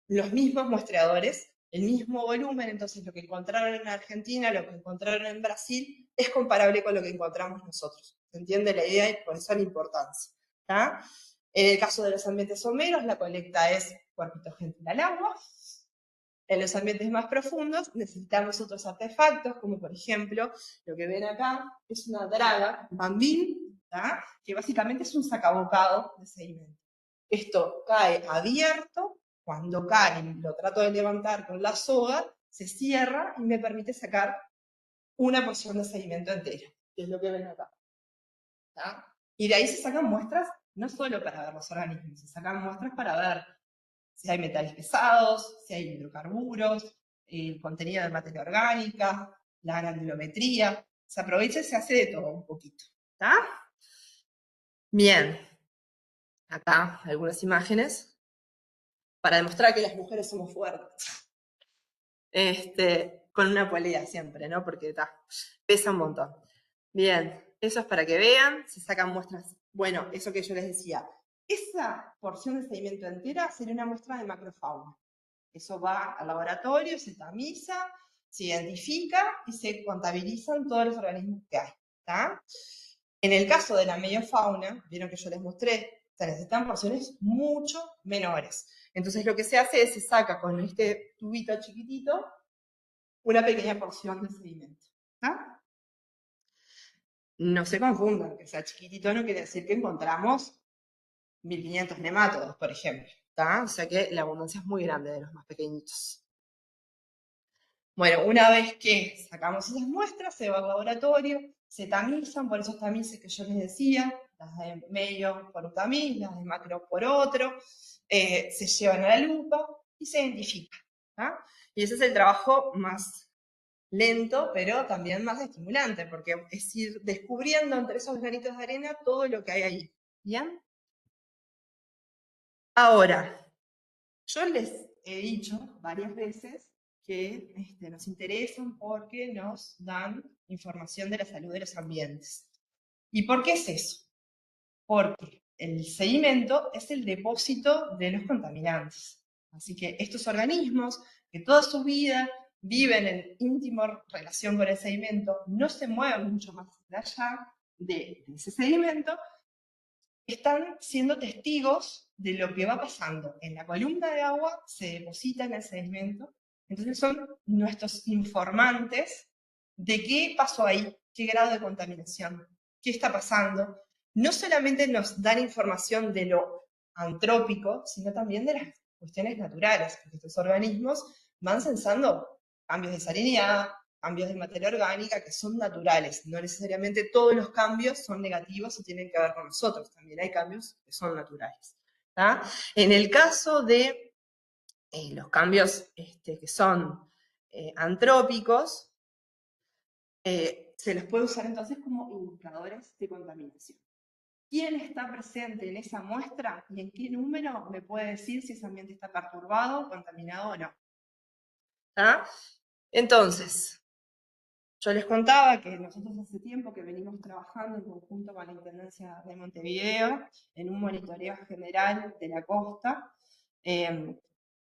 los mismos muestreadores, el mismo volumen, entonces lo que encontraron en Argentina, lo que encontraron en Brasil, es comparable con lo que encontramos nosotros. ¿Se entiende la idea? Y por eso la importancia. En el caso de los ambientes someros, la colecta es cuerpito gentil al agua. En los ambientes más profundos necesitamos otros artefactos, como por ejemplo, lo que ven acá es una draga, bambín, que básicamente es un sacabocado de sedimento. Esto cae abierto, cuando cae lo trato de levantar con la soga, se cierra y me permite sacar una porción de sedimento entera, que es lo que ven acá. Y de ahí se sacan muestras no solo para ver los organismos, se sacan muestras para ver si hay metales pesados, si hay hidrocarburos, el contenido de materia orgánica, la granulometría. Se aprovecha y se hace de todo un poquito. ¿Está? Bien. Acá algunas imágenes para demostrar que las mujeres somos fuertes. Con una polea siempre, ¿no? Porque pesa un montón. Bien, eso es para que vean, se sacan muestras. Bueno, eso que yo les decía. Esa porción de sedimento entera sería una muestra de macrofauna. Eso va al laboratorio, se tamiza, se identifica y se contabilizan todos los organismos que hay. En el caso de la mediofauna, vieron que yo les mostré, se necesitan porciones mucho menores. Entonces lo que se hace es se saca con este tubito chiquitito una pequeña porción de sedimento. No se confundan, que sea chiquitito no quiere decir que encontramos 1500 nemátodos, por ejemplo. O sea que la abundancia es muy grande de los más pequeñitos. Bueno, una vez que sacamos esas muestras, se va al laboratorio, se tamizan por esos tamices que yo les decía, las de medio por un tamiz, las de macro por otro, se llevan a la lupa y se identifican. Y ese es el trabajo más lento, pero también más estimulante, porque es ir descubriendo entre esos granitos de arena todo lo que hay ahí. ¿Bien? Ahora, yo les he dicho varias veces que nos interesan porque nos dan información de la salud de los ambientes. ¿Y por qué es eso? Porque el sedimento es el depósito de los contaminantes. Así que estos organismos, que toda su vida viven en íntima relación con el sedimento, no se mueven mucho más allá de ese sedimento, están siendo testigos de lo que va pasando. En la columna de agua se deposita en el sedimento, entonces son nuestros informantes de qué pasó ahí, qué grado de contaminación, qué está pasando. No solamente nos dan información de lo antrópico, sino también de las cuestiones naturales, porque estos organismos van censando cambios de salinidad, cambios de materia orgánica que son naturales. No necesariamente todos los cambios son negativos y tienen que ver con nosotros. También hay cambios que son naturales. ¿Tá? En el caso de los cambios que son antrópicos, se los puede usar entonces como indicadores de contaminación. ¿Quién está presente en esa muestra y en qué número me puede decir si ese ambiente está perturbado, contaminado o no? ¿Tá? Entonces, yo les contaba que nosotros hace tiempo que venimos trabajando en conjunto con la Intendencia de Montevideo en un monitoreo general de la costa.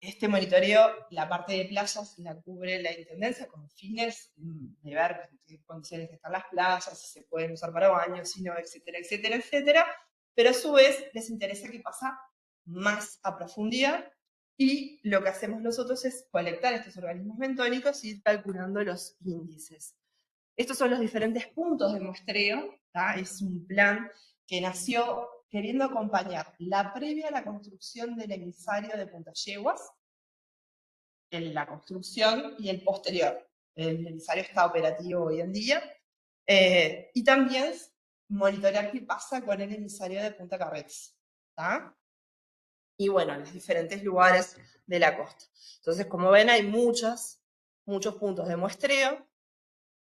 Este monitoreo, la parte de playas la cubre la Intendencia con fines de ver en qué condiciones están las playas, si se pueden usar para baños, si no, etcétera, etcétera, etcétera. Pero a su vez les interesa qué pasa más a profundidad. Y lo que hacemos nosotros es colectar estos organismos bentónicos y ir calculando los índices. Estos son los diferentes puntos de muestreo, ¿tá? Es un plan que nació queriendo acompañar la previa a la construcción del emisario de Punta Yeguas, en la construcción y el posterior. El emisario está operativo hoy en día, y también monitorear qué pasa con el emisario de Punta Carretas, ¿tá? Y bueno, en los diferentes lugares de la costa. Entonces, como ven, hay muchos puntos de muestreo.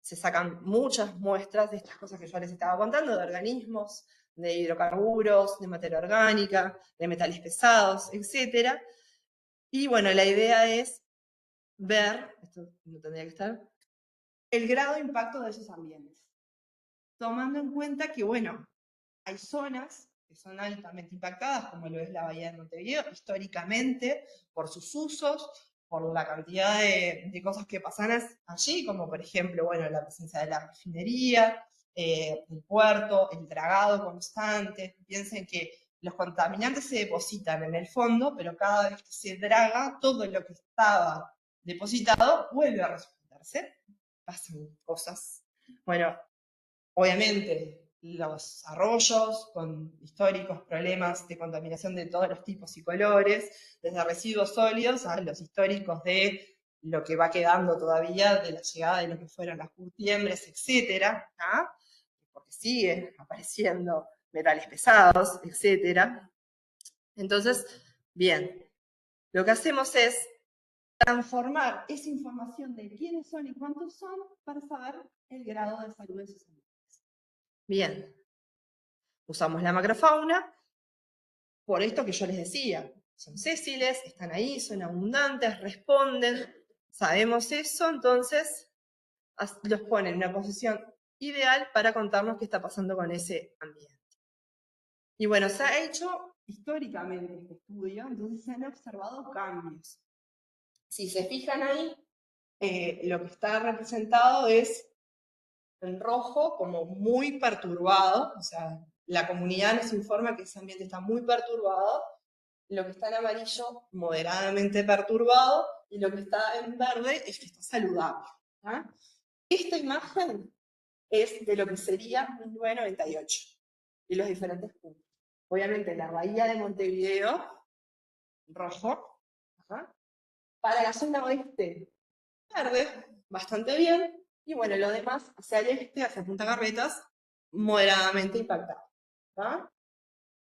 Se sacan muchas muestras de estas cosas que yo les estaba contando, de organismos, de hidrocarburos, de materia orgánica, de metales pesados, etc. Y bueno, la idea es ver, esto no tendría que estar, el grado de impacto de esos ambientes. Tomando en cuenta que, bueno, hay zonas que son altamente impactadas, como lo es la Bahía de Montevideo, históricamente, por sus usos, por la cantidad de cosas que pasan allí, como por ejemplo, bueno, la presencia de la refinería, el puerto, el dragado constante. Piensen que los contaminantes se depositan en el fondo, pero cada vez que se draga, todo lo que estaba depositado vuelve a resucitarse. Pasan cosas. Bueno, obviamente, los arroyos con históricos problemas de contaminación de todos los tipos y colores, desde residuos sólidos a los históricos de lo que va quedando todavía de la llegada de lo que fueron las curtiembres, etcétera, ¿ah? Porque siguen apareciendo metales pesados, etcétera. Entonces, bien, lo que hacemos es transformar esa información de quiénes son y cuántos son para saber el grado de salud de esos animales. Bien, usamos la macrofauna por esto que yo les decía. Son sésiles, están ahí, son abundantes, responden, sabemos eso, entonces los ponen en una posición ideal para contarnos qué está pasando con ese ambiente. Y bueno, se ha hecho históricamente este estudio, entonces se han observado cambios. Si se fijan ahí, lo que está representado es en rojo como muy perturbado, o sea, la comunidad nos informa que ese ambiente está muy perturbado, lo que está en amarillo moderadamente perturbado y lo que está en verde es que está saludable. ¿Ah? Esta imagen es de lo que sería 1998 y los diferentes puntos. Obviamente la bahía de Montevideo, rojo, ¿ah? Para la zona oeste, verde, bastante bien, y bueno, lo demás hacia el este, hacia Punta Carretas, moderadamente impactado. ¿Ah?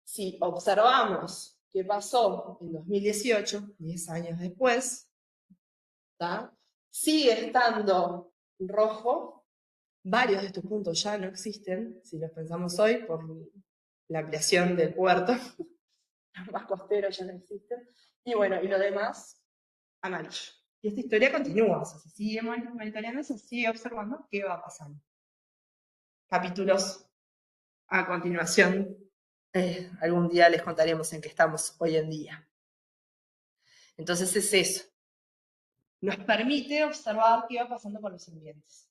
Si observamos qué pasó en 2018, 10 años después, ¿tá? Sigue estando rojo, varios de estos puntos ya no existen, si los pensamos hoy, por la ampliación del puerto, los más costeros ya no existen, y bueno, y lo demás, amarillo. Y esta historia continúa, o sea, se sigue monitoreando, se sigue observando qué va pasando. Capítulos a continuación, algún día les contaremos en qué estamos hoy en día. Entonces es eso. nos permite observar qué va pasando con los ambientes.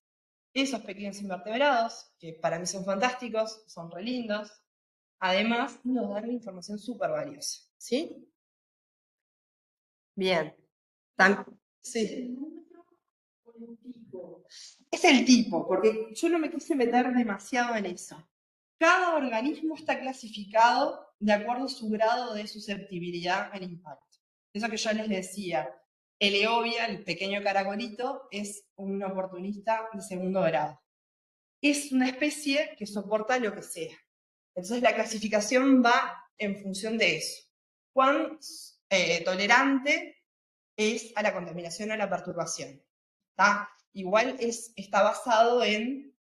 Esos pequeños invertebrados, que para mí son fantásticos, son re lindos, además nos dan una información súper valiosa, ¿sí? Bien. Sí. Es el tipo, porque yo no me quise meter demasiado en eso. Cada organismo está clasificado de acuerdo a su grado de susceptibilidad al impacto. Eso que yo les decía, el Eovia, el pequeño caracolito, es un oportunista de segundo grado. Es una especie que soporta lo que sea. Entonces la clasificación va en función de eso. Cuán tolerante es a la contaminación o a la perturbación. ¿Tá? Igual está basado en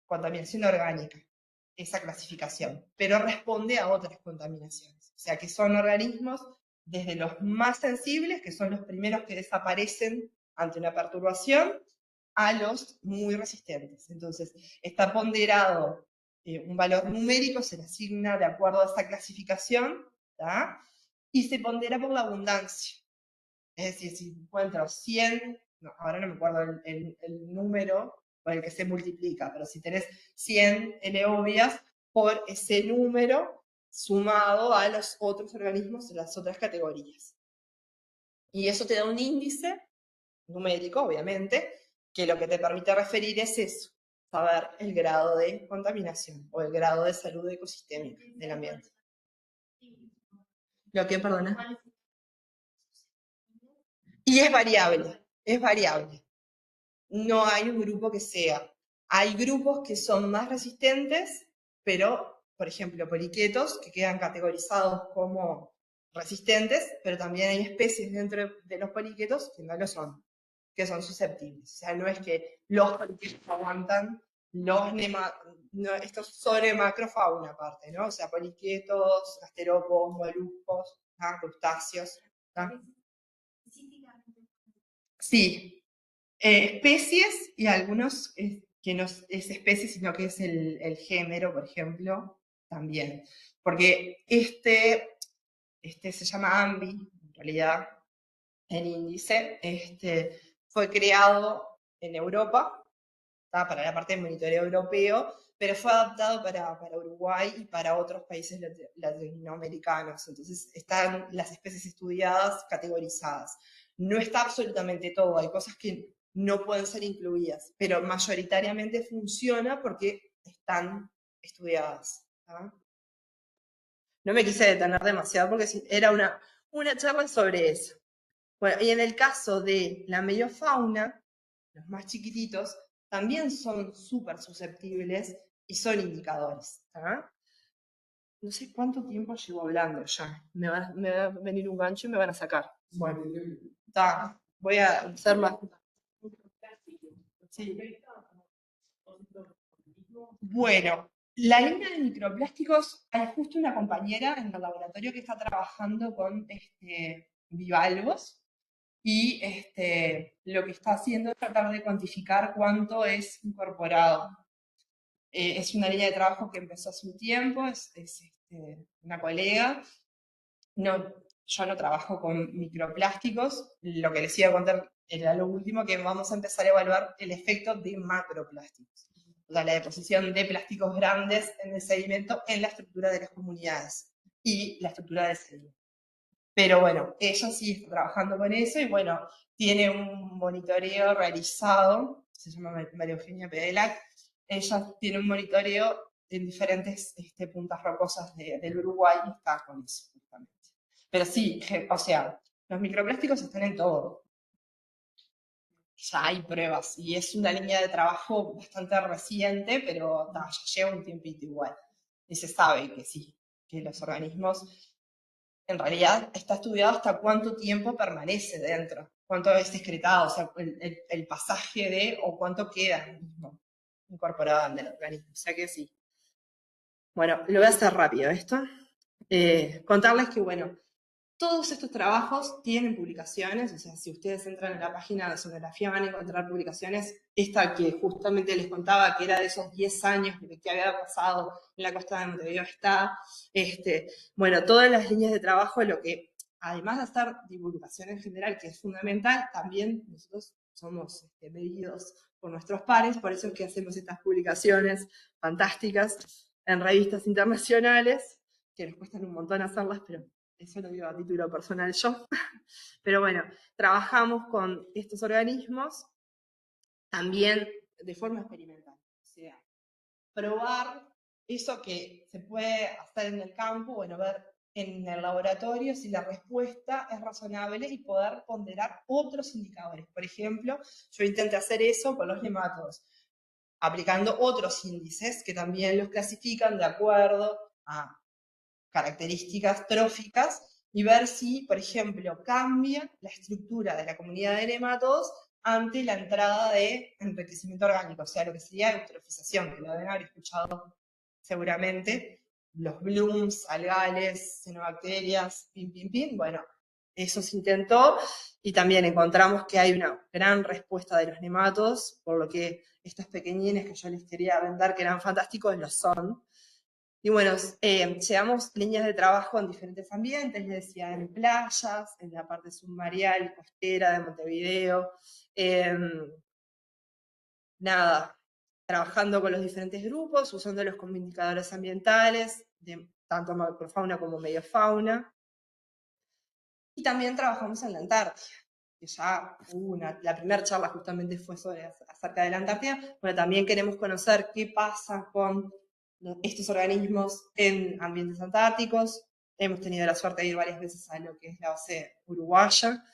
contaminación orgánica, esa clasificación, pero responde a otras contaminaciones. O sea que son organismos desde los más sensibles, que son los primeros que desaparecen ante una perturbación, a los muy resistentes. Entonces, está ponderado un valor numérico, se le asigna de acuerdo a esa clasificación, ¿tá? Y se pondera por la abundancia. Es decir, si encuentro 100, no, ahora no me acuerdo el número con el que se multiplica, pero si tenés 100 Eovias por ese número sumado a los otros organismos de las otras categorías. Y eso te da un índice numérico, obviamente, que lo que te permite referir es eso, saber el grado de contaminación o el grado de salud ecosistémica del ambiente. ¿Lo que, perdona? Y es variable, es variable. No hay un grupo que sea. Hay grupos que son más resistentes, pero, por ejemplo, poliquetos, que quedan categorizados como resistentes, pero también hay especies dentro de los poliquetos que no lo son, que son susceptibles. O sea, no es que los poliquetos aguantan estos son macrofauna aparte, ¿no? O sea, poliquetos, gasterópodos, moluscos, crustáceos. ¿Tá? Sí, especies y algunos que no es especie, sino que es el género, por ejemplo, también. Porque este se llama AMBI, en realidad, el índice, fue creado en Europa, para la parte de monitoreo europeo, pero fue adaptado para Uruguay y para otros países latinoamericanos. Entonces están las especies estudiadas, categorizadas. No está absolutamente todo, hay cosas que no pueden ser incluidas, pero mayoritariamente funciona porque están estudiadas. ¿Tá? No me quise detener demasiado porque era una charla sobre eso. Bueno, y en el caso de la meiofauna, los más chiquititos, también son súper susceptibles y son indicadores. ¿Tá? No sé cuánto tiempo llevo hablando ya. Me va a venir un gancho y me van a sacar. Bueno, voy a hacer más. Sí. Bueno, la línea de microplásticos, hay justo una compañera en el laboratorio que está trabajando con bivalvos y lo que está haciendo es tratar de cuantificar cuánto es incorporado. Es una línea de trabajo que empezó hace un tiempo, es una colega. No, yo no trabajo con microplásticos, lo que les iba a contar era lo último, que vamos a empezar a evaluar el efecto de macroplásticos, o sea, la deposición de plásticos grandes en el sedimento en la estructura de las comunidades y la estructura del sedimento. Pero bueno, ella sí está trabajando con eso y bueno, tiene un monitoreo realizado, se llama María Eugenia Pedelac, ella tiene un monitoreo en diferentes puntas rocosas del Uruguay y está con eso justamente. Pero sí, o sea, los microplásticos están en todo. Ya hay pruebas y es una línea de trabajo bastante reciente, pero ya lleva un tiempito igual. Y se sabe que sí, que los organismos, en realidad está estudiado hasta cuánto tiempo permanece dentro, cuánto es excretado, o sea, el pasaje de, o cuánto queda mismo incorporado en el organismo. O sea que sí. Bueno, lo voy a hacer rápido esto. Contarles que, bueno, todos estos trabajos tienen publicaciones, o sea, si ustedes entran en la página de Oceanografía van a encontrar publicaciones. Esta que justamente les contaba, que era de esos 10 años que había pasado en la costa de Montevideo, está. Bueno, todas las líneas de trabajo, lo que además de hacer divulgación en general, que es fundamental, también nosotros somos medidos por nuestros pares, por eso es que hacemos estas publicaciones fantásticas en revistas internacionales, que nos cuestan un montón hacerlas, pero eso lo digo a título personal yo. Pero bueno, trabajamos con estos organismos también de forma experimental. O sea, probar eso que se puede hacer en el campo, bueno, ver en el laboratorio si la respuesta es razonable y poder ponderar otros indicadores. Por ejemplo, yo intenté hacer eso con los nematodos, aplicando otros índices que también los clasifican de acuerdo a características tróficas y ver si, por ejemplo, cambia la estructura de la comunidad de nematodos ante la entrada de enriquecimiento orgánico, o sea, lo que sería eutrofización, que lo deben haber escuchado seguramente, los blooms, algales, cianobacterias, bueno, eso se intentó y también encontramos que hay una gran respuesta de los nematodos, por lo que estos pequeñines que yo les quería vender que eran fantásticos, lo son. Y bueno, llevamos líneas de trabajo en diferentes ambientes, les decía, en playas, en la parte submarinal y costera de Montevideo, trabajando con los diferentes grupos, usándolos como indicadores ambientales, de tanto macrofauna como mediofauna. Y también trabajamos en la Antártida, que ya la primera charla justamente fue acerca de la Antártida, pero también queremos conocer qué pasa con estos organismos en ambientes antárticos. Hemos tenido la suerte de ir varias veces a lo que es la base uruguaya.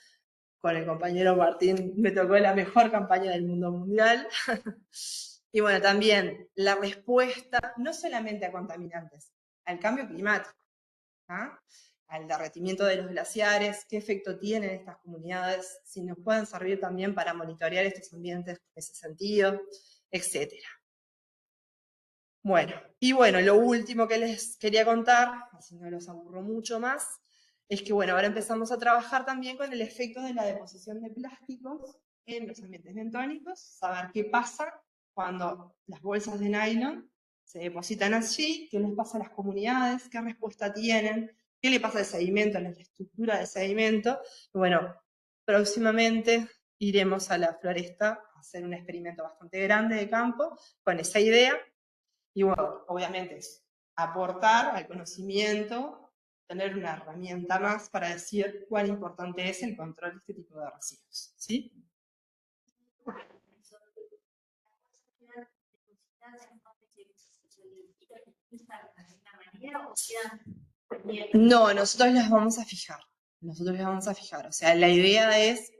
Con el compañero Martín me tocó la mejor campaña del mundo mundial. Y bueno, también la respuesta no solamente a contaminantes, al cambio climático, ¿ah? Al derretimiento de los glaciares, qué efecto tienen estas comunidades, si nos pueden servir también para monitorear estos ambientes en ese sentido, etcétera. Bueno, y bueno, lo último que les quería contar, así no los aburro mucho más, es que bueno, ahora empezamos a trabajar también con el efecto de la deposición de plásticos en los ambientes bentónicos, saber qué pasa cuando las bolsas de nylon se depositan allí, qué les pasa a las comunidades, qué respuesta tienen, qué le pasa al sedimento, a la estructura del sedimento. Y bueno, próximamente iremos a la floresta a hacer un experimento bastante grande de campo con esa idea. Y bueno, obviamente es aportar al conocimiento, tener una herramienta más para decir cuán importante es el control de este tipo de residuos, ¿sí? No, nosotros las vamos a fijar. O sea, la idea es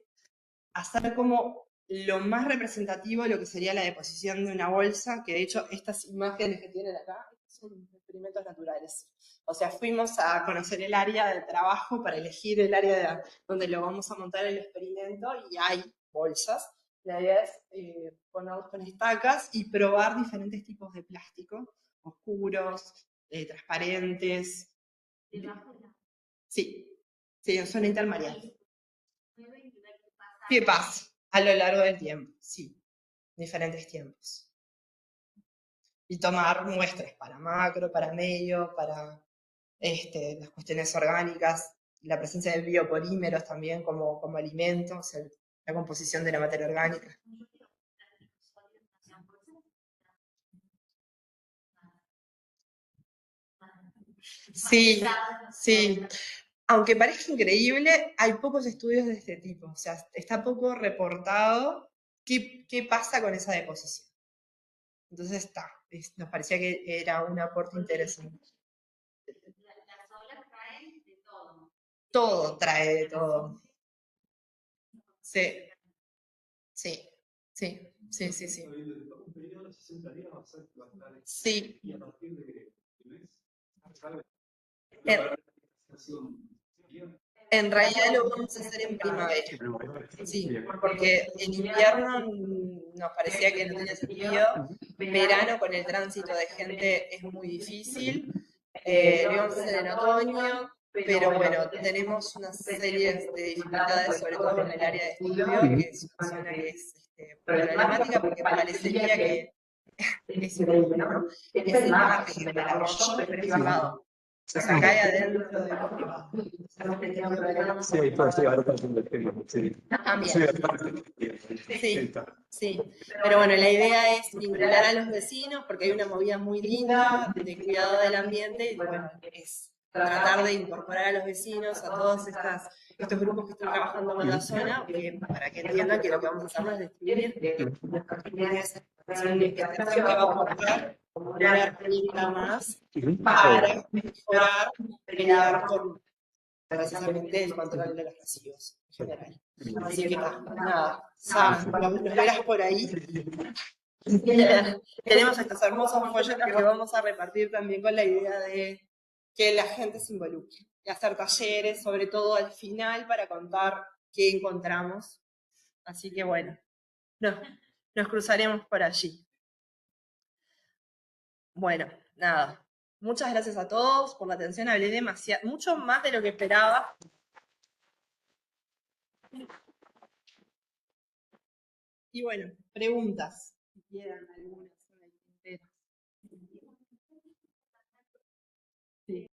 hacer como lo más representativo lo que sería la deposición de una bolsa, que de hecho estas imágenes que tienen acá son experimentos naturales. O sea, fuimos a conocer el área del trabajo para elegir el área donde lo vamos a montar el experimento y hay bolsas. La idea es ponerlos con estacas y probar diferentes tipos de plástico, oscuros, transparentes. Sí, en zona intermareal. ¿Qué pasa? A lo largo del tiempo, sí, diferentes tiempos. Y tomar muestras para macro, para medio, para las cuestiones orgánicas, la presencia de biopolímeros también como alimento, o sea, la composición de la materia orgánica. Sí, sí. Aunque parezca increíble, hay pocos estudios de este tipo, o sea, está poco reportado qué pasa con esa deposición. Entonces nos parecía que era un aporte interesante. Las olas traen de todo. Todo trae de todo. Sí. Sí. Sí. Sí. Sí. En realidad lo vamos a hacer en primavera. Sí, porque en invierno nos parecía que no tenía sentido. Verano con el tránsito de gente es muy difícil. Lo íbamos a hacer en otoño, pero bueno, tenemos una serie de dificultades, sobre todo en el área de estudio, que es una zona que es problemática porque parecería que es el margen del arroyo, pero es privado. O sea, cae adentro de lo privado. Sí, pues sí, ahora sí. También. Sí, sí. Pero bueno, la idea es vincular a los vecinos porque hay una movida muy linda de cuidado del ambiente y bueno, es tratar de incorporar a los vecinos, a todos estos grupos que están trabajando con la zona, para que entiendan que lo que vamos a hacer no es destruir, es una intervención que va a aportar una herramienta más para mejorar, pelear con precisamente el control de los residuos en general. Así que nada, nos verás por ahí. Tenemos estos hermosos folletos que vamos a repartir también con la idea de que la gente se involucre y hacer talleres, sobre todo al final, para contar qué encontramos. Así que bueno, nos cruzaremos por allí. Bueno, nada. Muchas gracias a todos por la atención. Hablé demasiado, mucho más de lo que esperaba. Y bueno, preguntas. Si quieran algunas en el tintero. Sí.